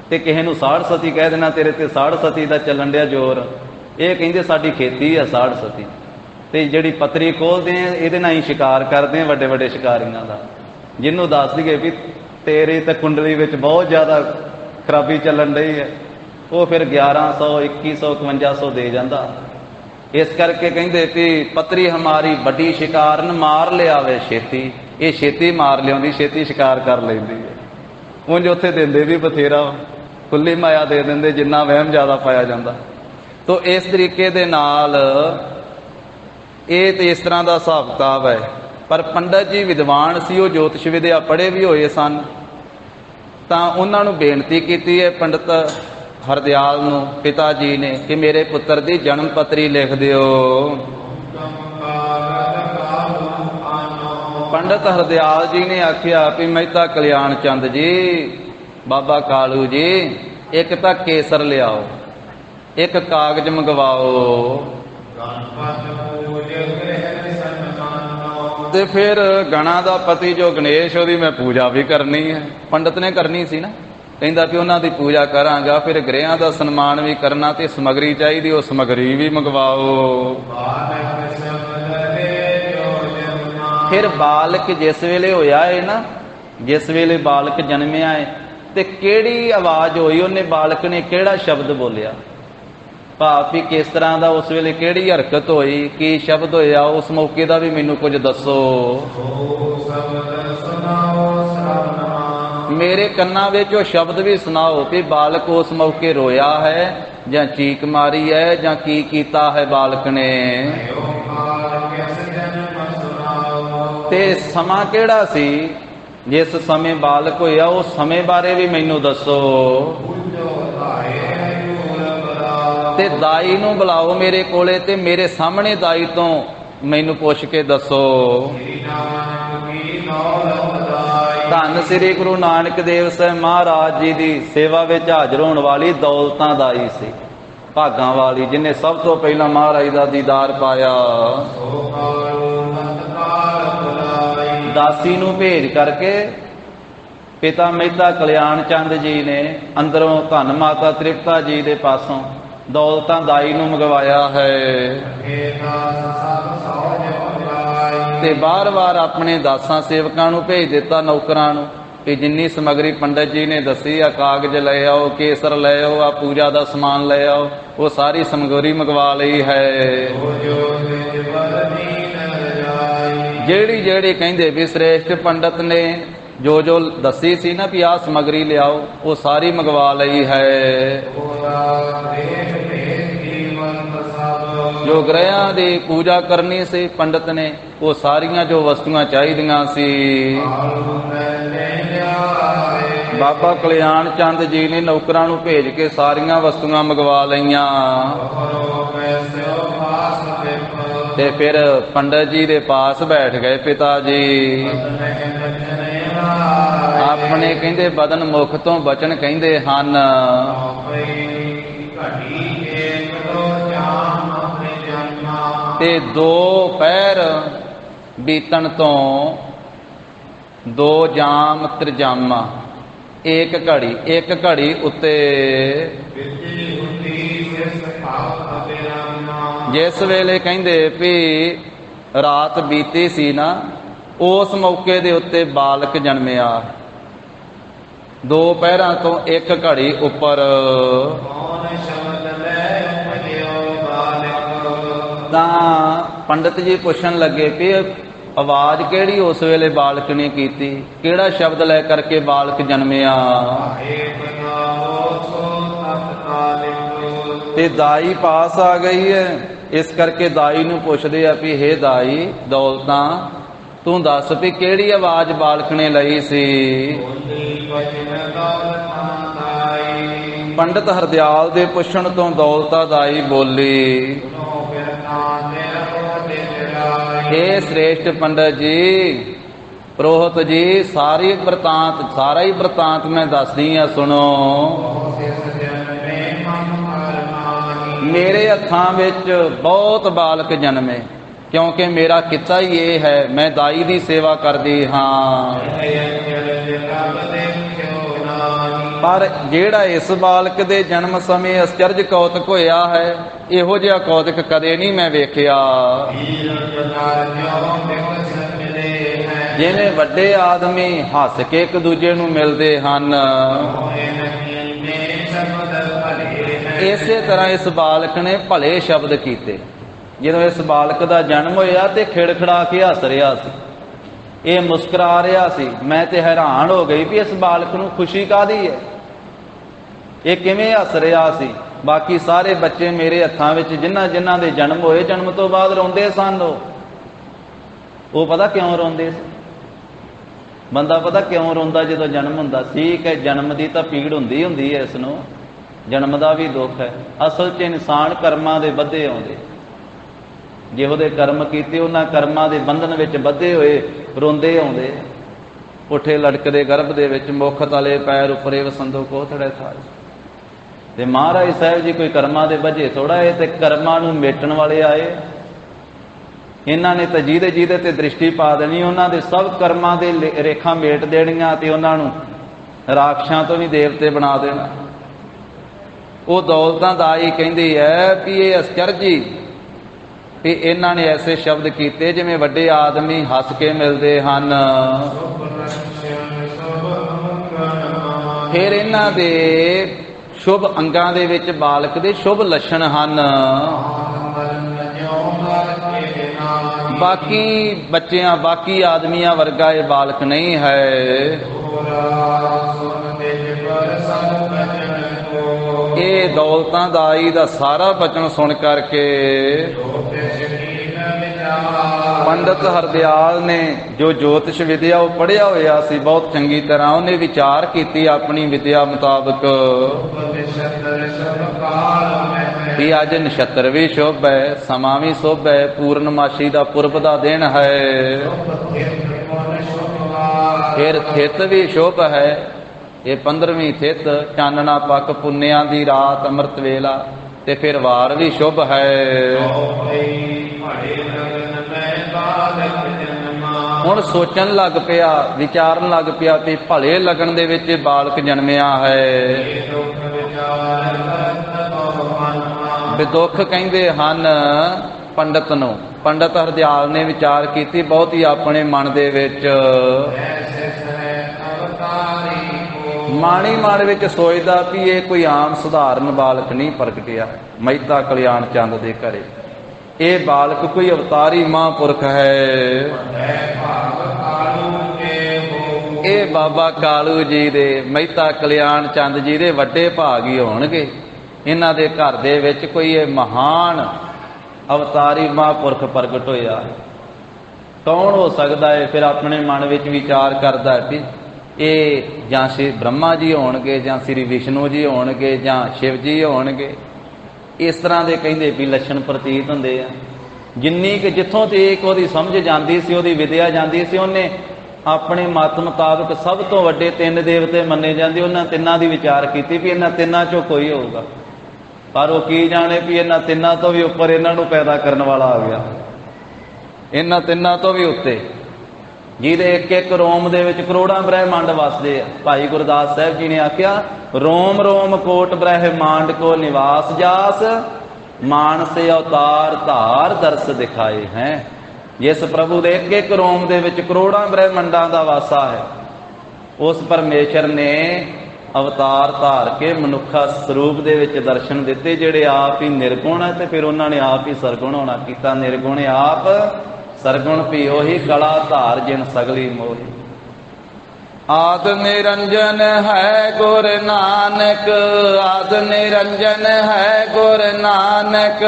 Speaker 1: ते किसे नूं साढ़ सती कह देना तेरे ते साढ़ सती दा चलन दिया जोर। ये कहंदे साडी खेती है साढ़ सती। ते जिहड़ी पत्री खोलदे हैं इहदे नाल ही शिकार करदे हैं वड्डे वड्डे शिकारियां दा। जिन्हों दस दईए भी तेरी तो कुंडली में बहुत ज़्यादा खराबी चलन रही है, वो फिर 1100 2100 5100 दे जाता। इस करके कहते भी पत्री हमारी बड़ी शिकार न मार ले आवे छेती। ये छेती मार लिया, छेती शिकार कर लेंदी है। उंज उत्थे देंदे भी बथेरा, खुली माया दे देंदे जिन्ना वहम ज़्यादा पाया जाता। तो इस तरीके दे नाल ये तो इस तरह का हिसाब किताब है। पर पंडित जी विद्वान सी, वो ज्योतिष विद्या पढ़े भी होए सन। तां उन्हां नूं बेनती कीती है पंडित ਹਰਦਿਆਲ ਨੂੰ ਪਿਤਾ ਜੀ ਨੇ ਕਿ ਮੇਰੇ ਪੁੱਤਰ ਦੀ ਜਨਮ ਪੱਤਰੀ ਲਿਖ ਦਿਓ। ਪੰਡਤ ਹਰਦਿਆਲ ਜੀ ਨੇ ਆਖਿਆ ਵੀ ਮਹਿਤਾ ਕਲਿਆਣ ਚੰਦ ਜੀ, ਬਾਬਾ ਕਾਲੂ ਜੀ, ਇੱਕ ਤਾਂ ਕੇਸਰ ਲਿਆਓ, ਇੱਕ ਕਾਗਜ਼ ਮੰਗਵਾਓ, ਤੇ ਫਿਰ ਗਣਾ ਦਾ ਪਤੀ ਜੋ ਗਣੇਸ਼, ਉਹਦੀ ਮੈਂ ਪੂਜਾ ਵੀ ਕਰਨੀ ਹੈ। ਪੰਡਤ ਨੇ ਕਰਨੀ ਸੀ ਨਾ, ਕਹਿੰਦਾ ਵੀ ਉਹਨਾਂ ਦੀ ਪੂਜਾ ਕਰਾਂਗਾ, ਫਿਰ ਗ੍ਰਹਿਆਂ ਦਾ ਸਨਮਾਨ ਵੀ ਕਰਨਾ, ਤੇ ਸਮਗਰੀ ਚਾਹੀਦੀ, ਉਹ ਸਮਗਰੀ ਵੀ ਮੰਗਵਾਓ। ਫਿਰ ਬਾਲਕ ਜਿਸ ਵੇਲੇ ਹੋਇਆ ਹੈ ਨਾ, ਜਿਸ ਵੇਲੇ ਬਾਲਕ ਜਨਮਿਆ ਹੈ, ਤੇ ਕਿਹੜੀ ਆਵਾਜ਼ ਹੋਈ, ਉਹਨੇ ਬਾਲਕ ਨੇ ਕਿਹੜਾ ਸ਼ਬਦ ਬੋਲਿਆ, ਭਾਵ ਵੀ ਕਿਸ ਤਰ੍ਹਾਂ ਦਾ ਉਸ ਵੇਲੇ ਕਿਹੜੀ ਹਰਕਤ ਹੋਈ, ਕੀ ਸ਼ਬਦ ਹੋਇਆ, ਉਸ ਮੌਕੇ ਦਾ ਵੀ ਮੈਨੂੰ ਕੁਝ ਦੱਸੋ। ਮੇਰੇ ਕੰਨਾਂ ਵਿੱਚ ਉਹ ਸ਼ਬਦ ਵੀ ਸੁਣਾਓ ਕਿ ਬਾਲਕ ਉਸ ਮੌਕੇ ਰੋਇਆ ਹੈ ਜਾਂ ਚੀਕ ਮਾਰੀ ਹੈ ਜਾਂ ਕੀ ਕੀਤਾ ਹੈ ਬਾਲਕ ਨੇ, ਤੇ ਸਮਾਂ ਕਿਹੜਾ ਸੀ ਜਿਸ ਸਮੇਂ ਬਾਲਕ ਹੋਇਆ, ਉਸ ਸਮੇਂ ਬਾਰੇ ਵੀ ਮੈਨੂੰ ਦੱਸੋ। ਤੇ ਦਾਈ ਨੂੰ ਬੁਲਾਓ ਮੇਰੇ ਕੋਲੇ, ਤੇ ਮੇਰੇ ਸਾਹਮਣੇ ਦਾਈ ਤੋਂ ਮੈਨੂੰ ਪੁੱਛ ਕੇ ਦੱਸੋ। ਧੰਨ ਸ੍ਰੀ ਗੁਰੂ ਨਾਨਕ ਦੇਵ ਸਾਹਿਬ ਮਹਾਰਾਜ ਜੀ ਦੀ ਸੇਵਾ ਵਿੱਚ ਹਾਜ਼ਰ ਹੋਣ ਵਾਲੀ ਦੌਲਤਾਂ ਦਾਈ ਸੀ, ਭਾਗਾਂ ਵਾਲੀ, ਜਿਹਨੇ ਸਭ ਤੋਂ ਪਹਿਲਾਂ ਮਹਾਰਾਜ ਦਾ ਦੀਦਾਰ ਪਾਇਆ। ਦਾਸੀ ਨੂੰ ਭੇਜ ਕਰਕੇ ਪਿਤਾ ਮਹਿਤਾ ਕਲਿਆਣ ਚੰਦ ਜੀ ਨੇ ਅੰਦਰੋਂ ਧੰਨ ਮਾਤਾ ਤ੍ਰਿਪਤਾ ਜੀ ਦੇ ਪਾਸੋਂ ਦੌਲਤਾਂ ਦਾਈ ਨੂੰ ਮੰਗਵਾਇਆ ਹੈ, ਤੇ ਬਾਰ-ਬਾਰ ਆਪਣੇ ਦਾਸਾਂ ਸੇਵਕਾਂ ਨੂੰ ਭੇਜ ਦਿੱਤਾ, ਨੌਕਰਾਂ ਨੂੰ, ਕਿ ਜਿੰਨੀ ਸਮਗਰੀ ਪੰਡਤ ਜੀ ਨੇ ਦੱਸੀ ਆ, ਕਾਗਜ਼ ਲੈ ਆਓ, ਕੇਸਰ ਲੈ ਆਓ, ਆ ਪੂਜਾ ਦਾ ਸਮਾਨ ਲੈ ਆਓ, ਉਹ ਸਾਰੀ ਸਮਗਰੀ ਮੰਗਵਾ ਲਈ ਹੈ। ਜਿਹੜੀ ਜਿਹੜੀ ਕਹਿੰਦੇ ਵੀ ਸ੍ਰੇਸ਼ਟ ਪੰਡਤ ਨੇ ਜੋ ਜੋ ਦੱਸੀ ਸੀ ਨਾ ਵੀ ਆਹ ਸਮਗਰੀ ਲਿਆਓ, ਉਹ ਸਾਰੀ ਮੰਗਵਾ ਲਈ ਹੈ। ਜੋ ਗ੍ਰਹਿਆਂ ਦੀ ਪੂਜਾ ਕਰਨੀ ਸੀ ਪੰਡਤ ਨੇ, ਉਹ ਸਾਰੀਆਂ ਜੋ ਵਸਤੂਆਂ ਚਾਹੀਦੀਆਂ ਸੀ ਬਾਬਾ ਕਲਿਆਣ ਚੰਦ ਜੀ ਨੇ ਨੌਕਰਾਂ ਨੂੰ ਭੇਜ ਕੇ ਸਾਰੀਆਂ ਵਸਤੂਆਂ ਮੰਗਵਾ ਲਈਆਂ। ਤੇ ਫਿਰ ਪੰਡਤ ਜੀ ਦੇ ਪਾਸ ਬੈਠ ਗਏ ਪਿਤਾ ਜੀ, ਆਪਣੇ ਕਹਿੰਦੇ ਬਦਨ ਮੁਖ ਤੋਂ ਬਚਨ ਕਹਿੰਦੇ ਹਨ। ਤੇ 2 ਪਹਿਰ ਬੀਤਣ ਤੋਂ 2 ਜਾਮ ਤ੍ਰਿਜਾਮਾ, ਇੱਕ ਘੜੀ ਉੱਤੇ ਜਿਸ ਵੇਲੇ ਕਹਿੰਦੇ ਵੀ ਰਾਤ ਬੀਤੀ ਸੀ ਨਾ, ਉਸ ਮੌਕੇ ਦੇ ਉੱਤੇ ਬਾਲਕ ਜਨਮਿਆ। 2 ਪਹਿਰਾਂ ਤੋਂ 1 ਘੜੀ ਉੱਪਰ ਤਾਂ ਪੰਡਤ ਜੀ ਪੁੱਛਣ ਲੱਗੇ ਵੀ ਆਵਾਜ਼ ਕਿਹੜੀ ਉਸ ਵੇਲੇ ਬਾਲਕ ਨੇ ਕੀਤੀ, ਕਿਹੜਾ ਸ਼ਬਦ ਲੈ ਕਰਕੇ ਬਾਲਕ ਜਨਮਿਆ। ਤੇ ਦਾਈ ਪਾਸ ਆ ਗਈ ਹੈ, ਇਸ ਕਰਕੇ ਦਾਈ ਨੂੰ ਪੁੱਛਦੇ ਆ ਵੀ ਹੇ ਦਾਈ ਦੌਲਤਾਂ, ਤੂੰ ਦੱਸ ਵੀ ਕਿਹੜੀ ਆਵਾਜ਼ ਬਾਲਕ ਨੇ ਲਈ ਸੀ। ਪੰਡਤ ਹਰਦਿਆਲ ਦੇ ਪੁੱਛਣ ਤੋਂ ਦੌਲਤਾ ਦਾਈ ਬੋਲੀ, हे श्रेष्ठ पंडित जी, पुरोहित जी, सारा ही वृतांत मैं दसदी हाँ, सुनो। मेरे हत्थां विच बहुत बालक जन्मे, क्योंकि मेरा किता ही ये है, मैं दाई दी सेवा करदी हाँ। पर जेड़ा इस बालक दे जन्म समय अचरज कौतक होया है, इहो जिहा कौतक कदे नहीं मैं वेखिया। जिवें वड्डे आदमी हस के एक दूजे नूं मिलदे हन, इसे तरह इस बालक ने भले शब्द कीते। जदों इस बालक दा जन्म होया ते खिड़खड़ा के हस रहा सी, ये मुस्कुरा रहा सी। मैं ते हैरान हो गई भी इस बालक नूं खुशी कादी है, ये किवें हस रहा सी। बाकी सारे बच्चे मेरे हत्थां विच जिन्हां जिन्हां दे जन्म होए, जन्म तो बाद रोंदे सन। वो पता क्यों रोंदे सी? बंदा पता क्यों रोंदा जदों जन्म हुंदा? ठीक है, जन्म दी तां पीड़ हुंदी है इसनूं, जन्म का भी दुख है। असल च इंसान कर्मां दे बद्धे आउंदे, ਜਿਹੋ ਦੇ कर्म कीते उन्हां कर्मां दे बंधन विच बद्धे होए रोंदे आउंदे। पुठे लटकदे गर्भ दे विच मुख तले पैर उपरे वसंदो कोथड़े थाए। ते महाराज साहब जी कोई कर्मां दे वजह थोड़ा है, ते कर्मां नूं मेटण वाले आए। इन्हां ने तां ਜਿਹਦੇ ਜਿਹਦੇ ते दृष्टि पा देनी, उन्हां दे सब कर्मां दे रेखां मेट देणीਆਂ ते उन्हां नूं राक्षां तो भी देवते बना देना। वो दौलतां दा ही कहंदी है भी ये अश्चर्य जी भी इन्हां ने ऐसे शब्द कीते जिवें वड्डे आदमी हस के मिलदे हन। फिर इन्हां दे शुभ अंगां दे विच बालक दे शुभ लक्षण हन। बाकी बच्चियां बाकी आदमियां वर्गा ये बालक नहीं है। ये दौलतां दाई दा सारा बचन सुन करके पंडित हरदयाल ने जो ज्योतिष विद्या वो पढ़िया होया सी बहुत चंगी तरह, उन्हें विचार की अपनी विद्या मुताबिक भी अज नक्षत्र भी शुभ है, समा भी शुभ है, पूर्णमाशी का पुरब का दिन है, फिर थित भी शुभ है। ये 15वीं थित चानना पक पुन्निया दी रात अमृत वेला, ते फिर वार भी शुभ है। हुण सोचन लग पिया, विचारन लग पिया कि भले लगन दे विच बालक जन्मिया है। दुख कहंदे हन पंडित नूं। पंडित हरदयाल ने विचार की बहुत ही अपने मन दे विच माणी मन विच सोचदा भी ये कोई आम सुधारण बालक नहीं प्रगटिया मेहता कल्याण चंद दे घरे। ये बालक कोई अवतारी महापुरख है। ये बाबा कालू जी दे मेहता कल्याण चंद जी दे वड्डे भाग ही होणगे। इन्हां दे घर दे विच कोई ये महान अवतारी महापुरख प्रगट होया। कौन हो सकता है? फिर अपने मन विच विचार करदा है भी ये जां श्री ब्रह्मा जी होणगे, जां श्री विष्णु जी होणगे, जां शिव जी होणगे। इस तरह के कहिंदे भी लक्षण प्रतीत हुंदे आ। जिन्नी कि जिथों तक उहदी समझ जांदी सी, उहदी विद्या जांदी सी, उहने अपने मत मुताबिक सब तो वड्डे 3 देवते मन्ने जांदे, उन्हां तिन्नां दी विचार कीती भी इन्हां तिन्नां चों कोई होऊगा। पर वो की जाने भी इन्हां तिन्नां तो भी उपर इन्हां नूं पैदा करन वाला आ गया, इन्हां तिन्नां तो भी उत्ते, जिहदे एक एक रोम दे विच करोड़ां ब्रह्मांड वसदे आ। भाई गुरदास साहब जी ने आख्या, रोम रोम कोट ब्रह्मांड को निवास जास, मानस अवतार धार दर्श दिखाए हैं। जिस प्रभु दे एक एक रोम दे विच करोड़ां ब्रह्मांडां दा वासा है, उस परमेश्वर ने अवतार धार के मनुखा स्वरूप दे विच दर्शन दिते, जिहड़े आप ही निर्गुण है, ते फिर उन्हां ने आप ही सरगुण होना कीता। निर्गुण आप सरगुण भी ओही, कला धार जिन सगली मोही। आद निरंजन है गुर नानक, आद निरंजन है गुर नानक,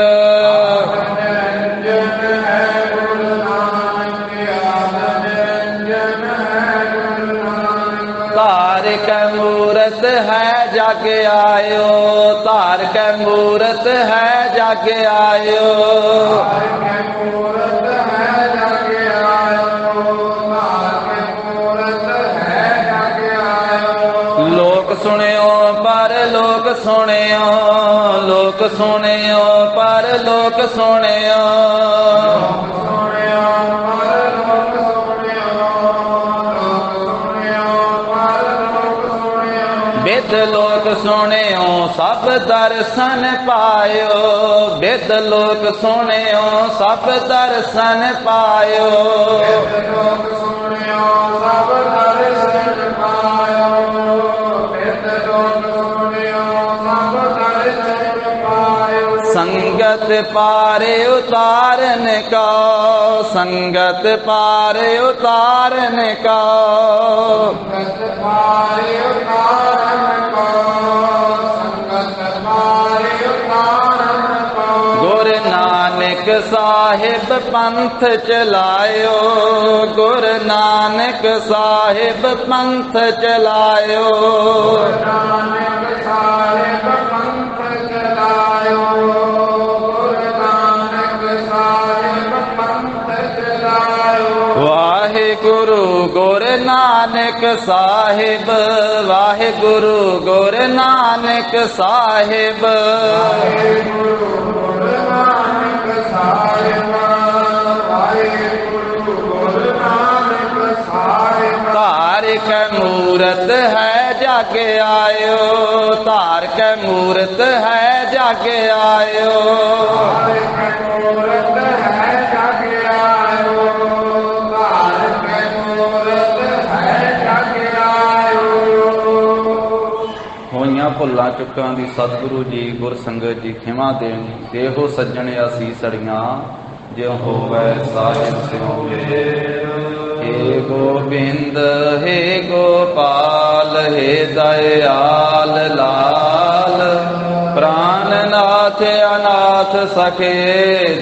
Speaker 1: धार के मूरत है जग आयो, धार के मूरत है जग आयो, सुनियो पर लोक सुनियो, लोक सुनियो पर लोक सुनियो, बिद लोक सुनियो सब दर्शन पायो, बिद लोक सुनियो सब दर्शन पायो, सब दर्शन पायो, संगत पारे उतारन का, संगत पारे उतारन का, संगत पारे उतारन का, संगत पारे उतारन का। गुरु नानक साहिब पंथ चलायो, गुरु नानक साहिब पंथ चलायो, गुरु नानक साहिब पंथ नानक साहिब, वाहिगुरु गुर नानक साहिब। धार कै मूरत है जागे आयो, धार कै मूरत है जागे आयो। ਹੋਈਆਂ ਭੁੱਲਾਂ ਚੁੱਕਾਂ ਦੀ ਸਤਿਗੁਰੂ ਜੀ ਗੁਰ ਸੰਗਤ ਜੀ ਖਿਮਾ ਦੇਣ। ਦੇਹੋ ਸੱਜਣ ਅਸੀਸੜੀਆਂ ਜਿਉ ਹੋਵੈ ਸਾਹਿਬ ਸਿਉ। हे गोविंद हे गोपाल हे दयाल लाल, प्राणनाथ अनाथ सखे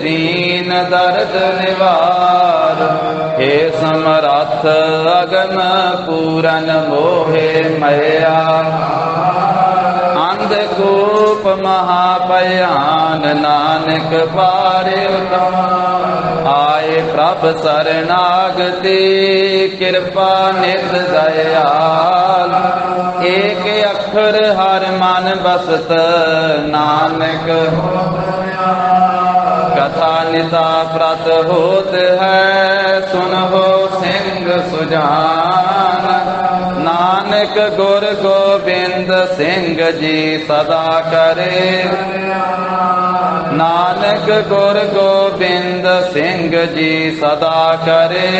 Speaker 1: दीन दर्द निवार। हे समरथ अगम पूरन मोहे मया, अंधकूप महाभयान नानक पारे उत्तम। आए प्रभ शरणागति कृपा निध दयाल, एक अक्षर हर मन बसत नानक। कथा निता प्रत होत है सुनहो सिंह सुजान। नानक गुर गोबिंद सिंह जी सदा करे, नानक गुर गोबिंद सिंह जी सदा करे।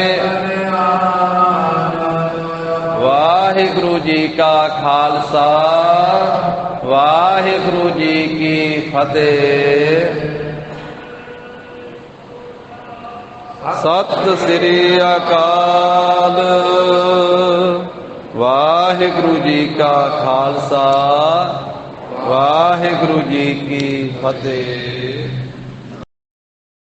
Speaker 1: वाहिगुरु जी का खालसा, वाहिगुरु जी की फतेह। सत श्री अकाल। वाहिगुरु जी का खालसा, वाहिगुरु जी की फतेह।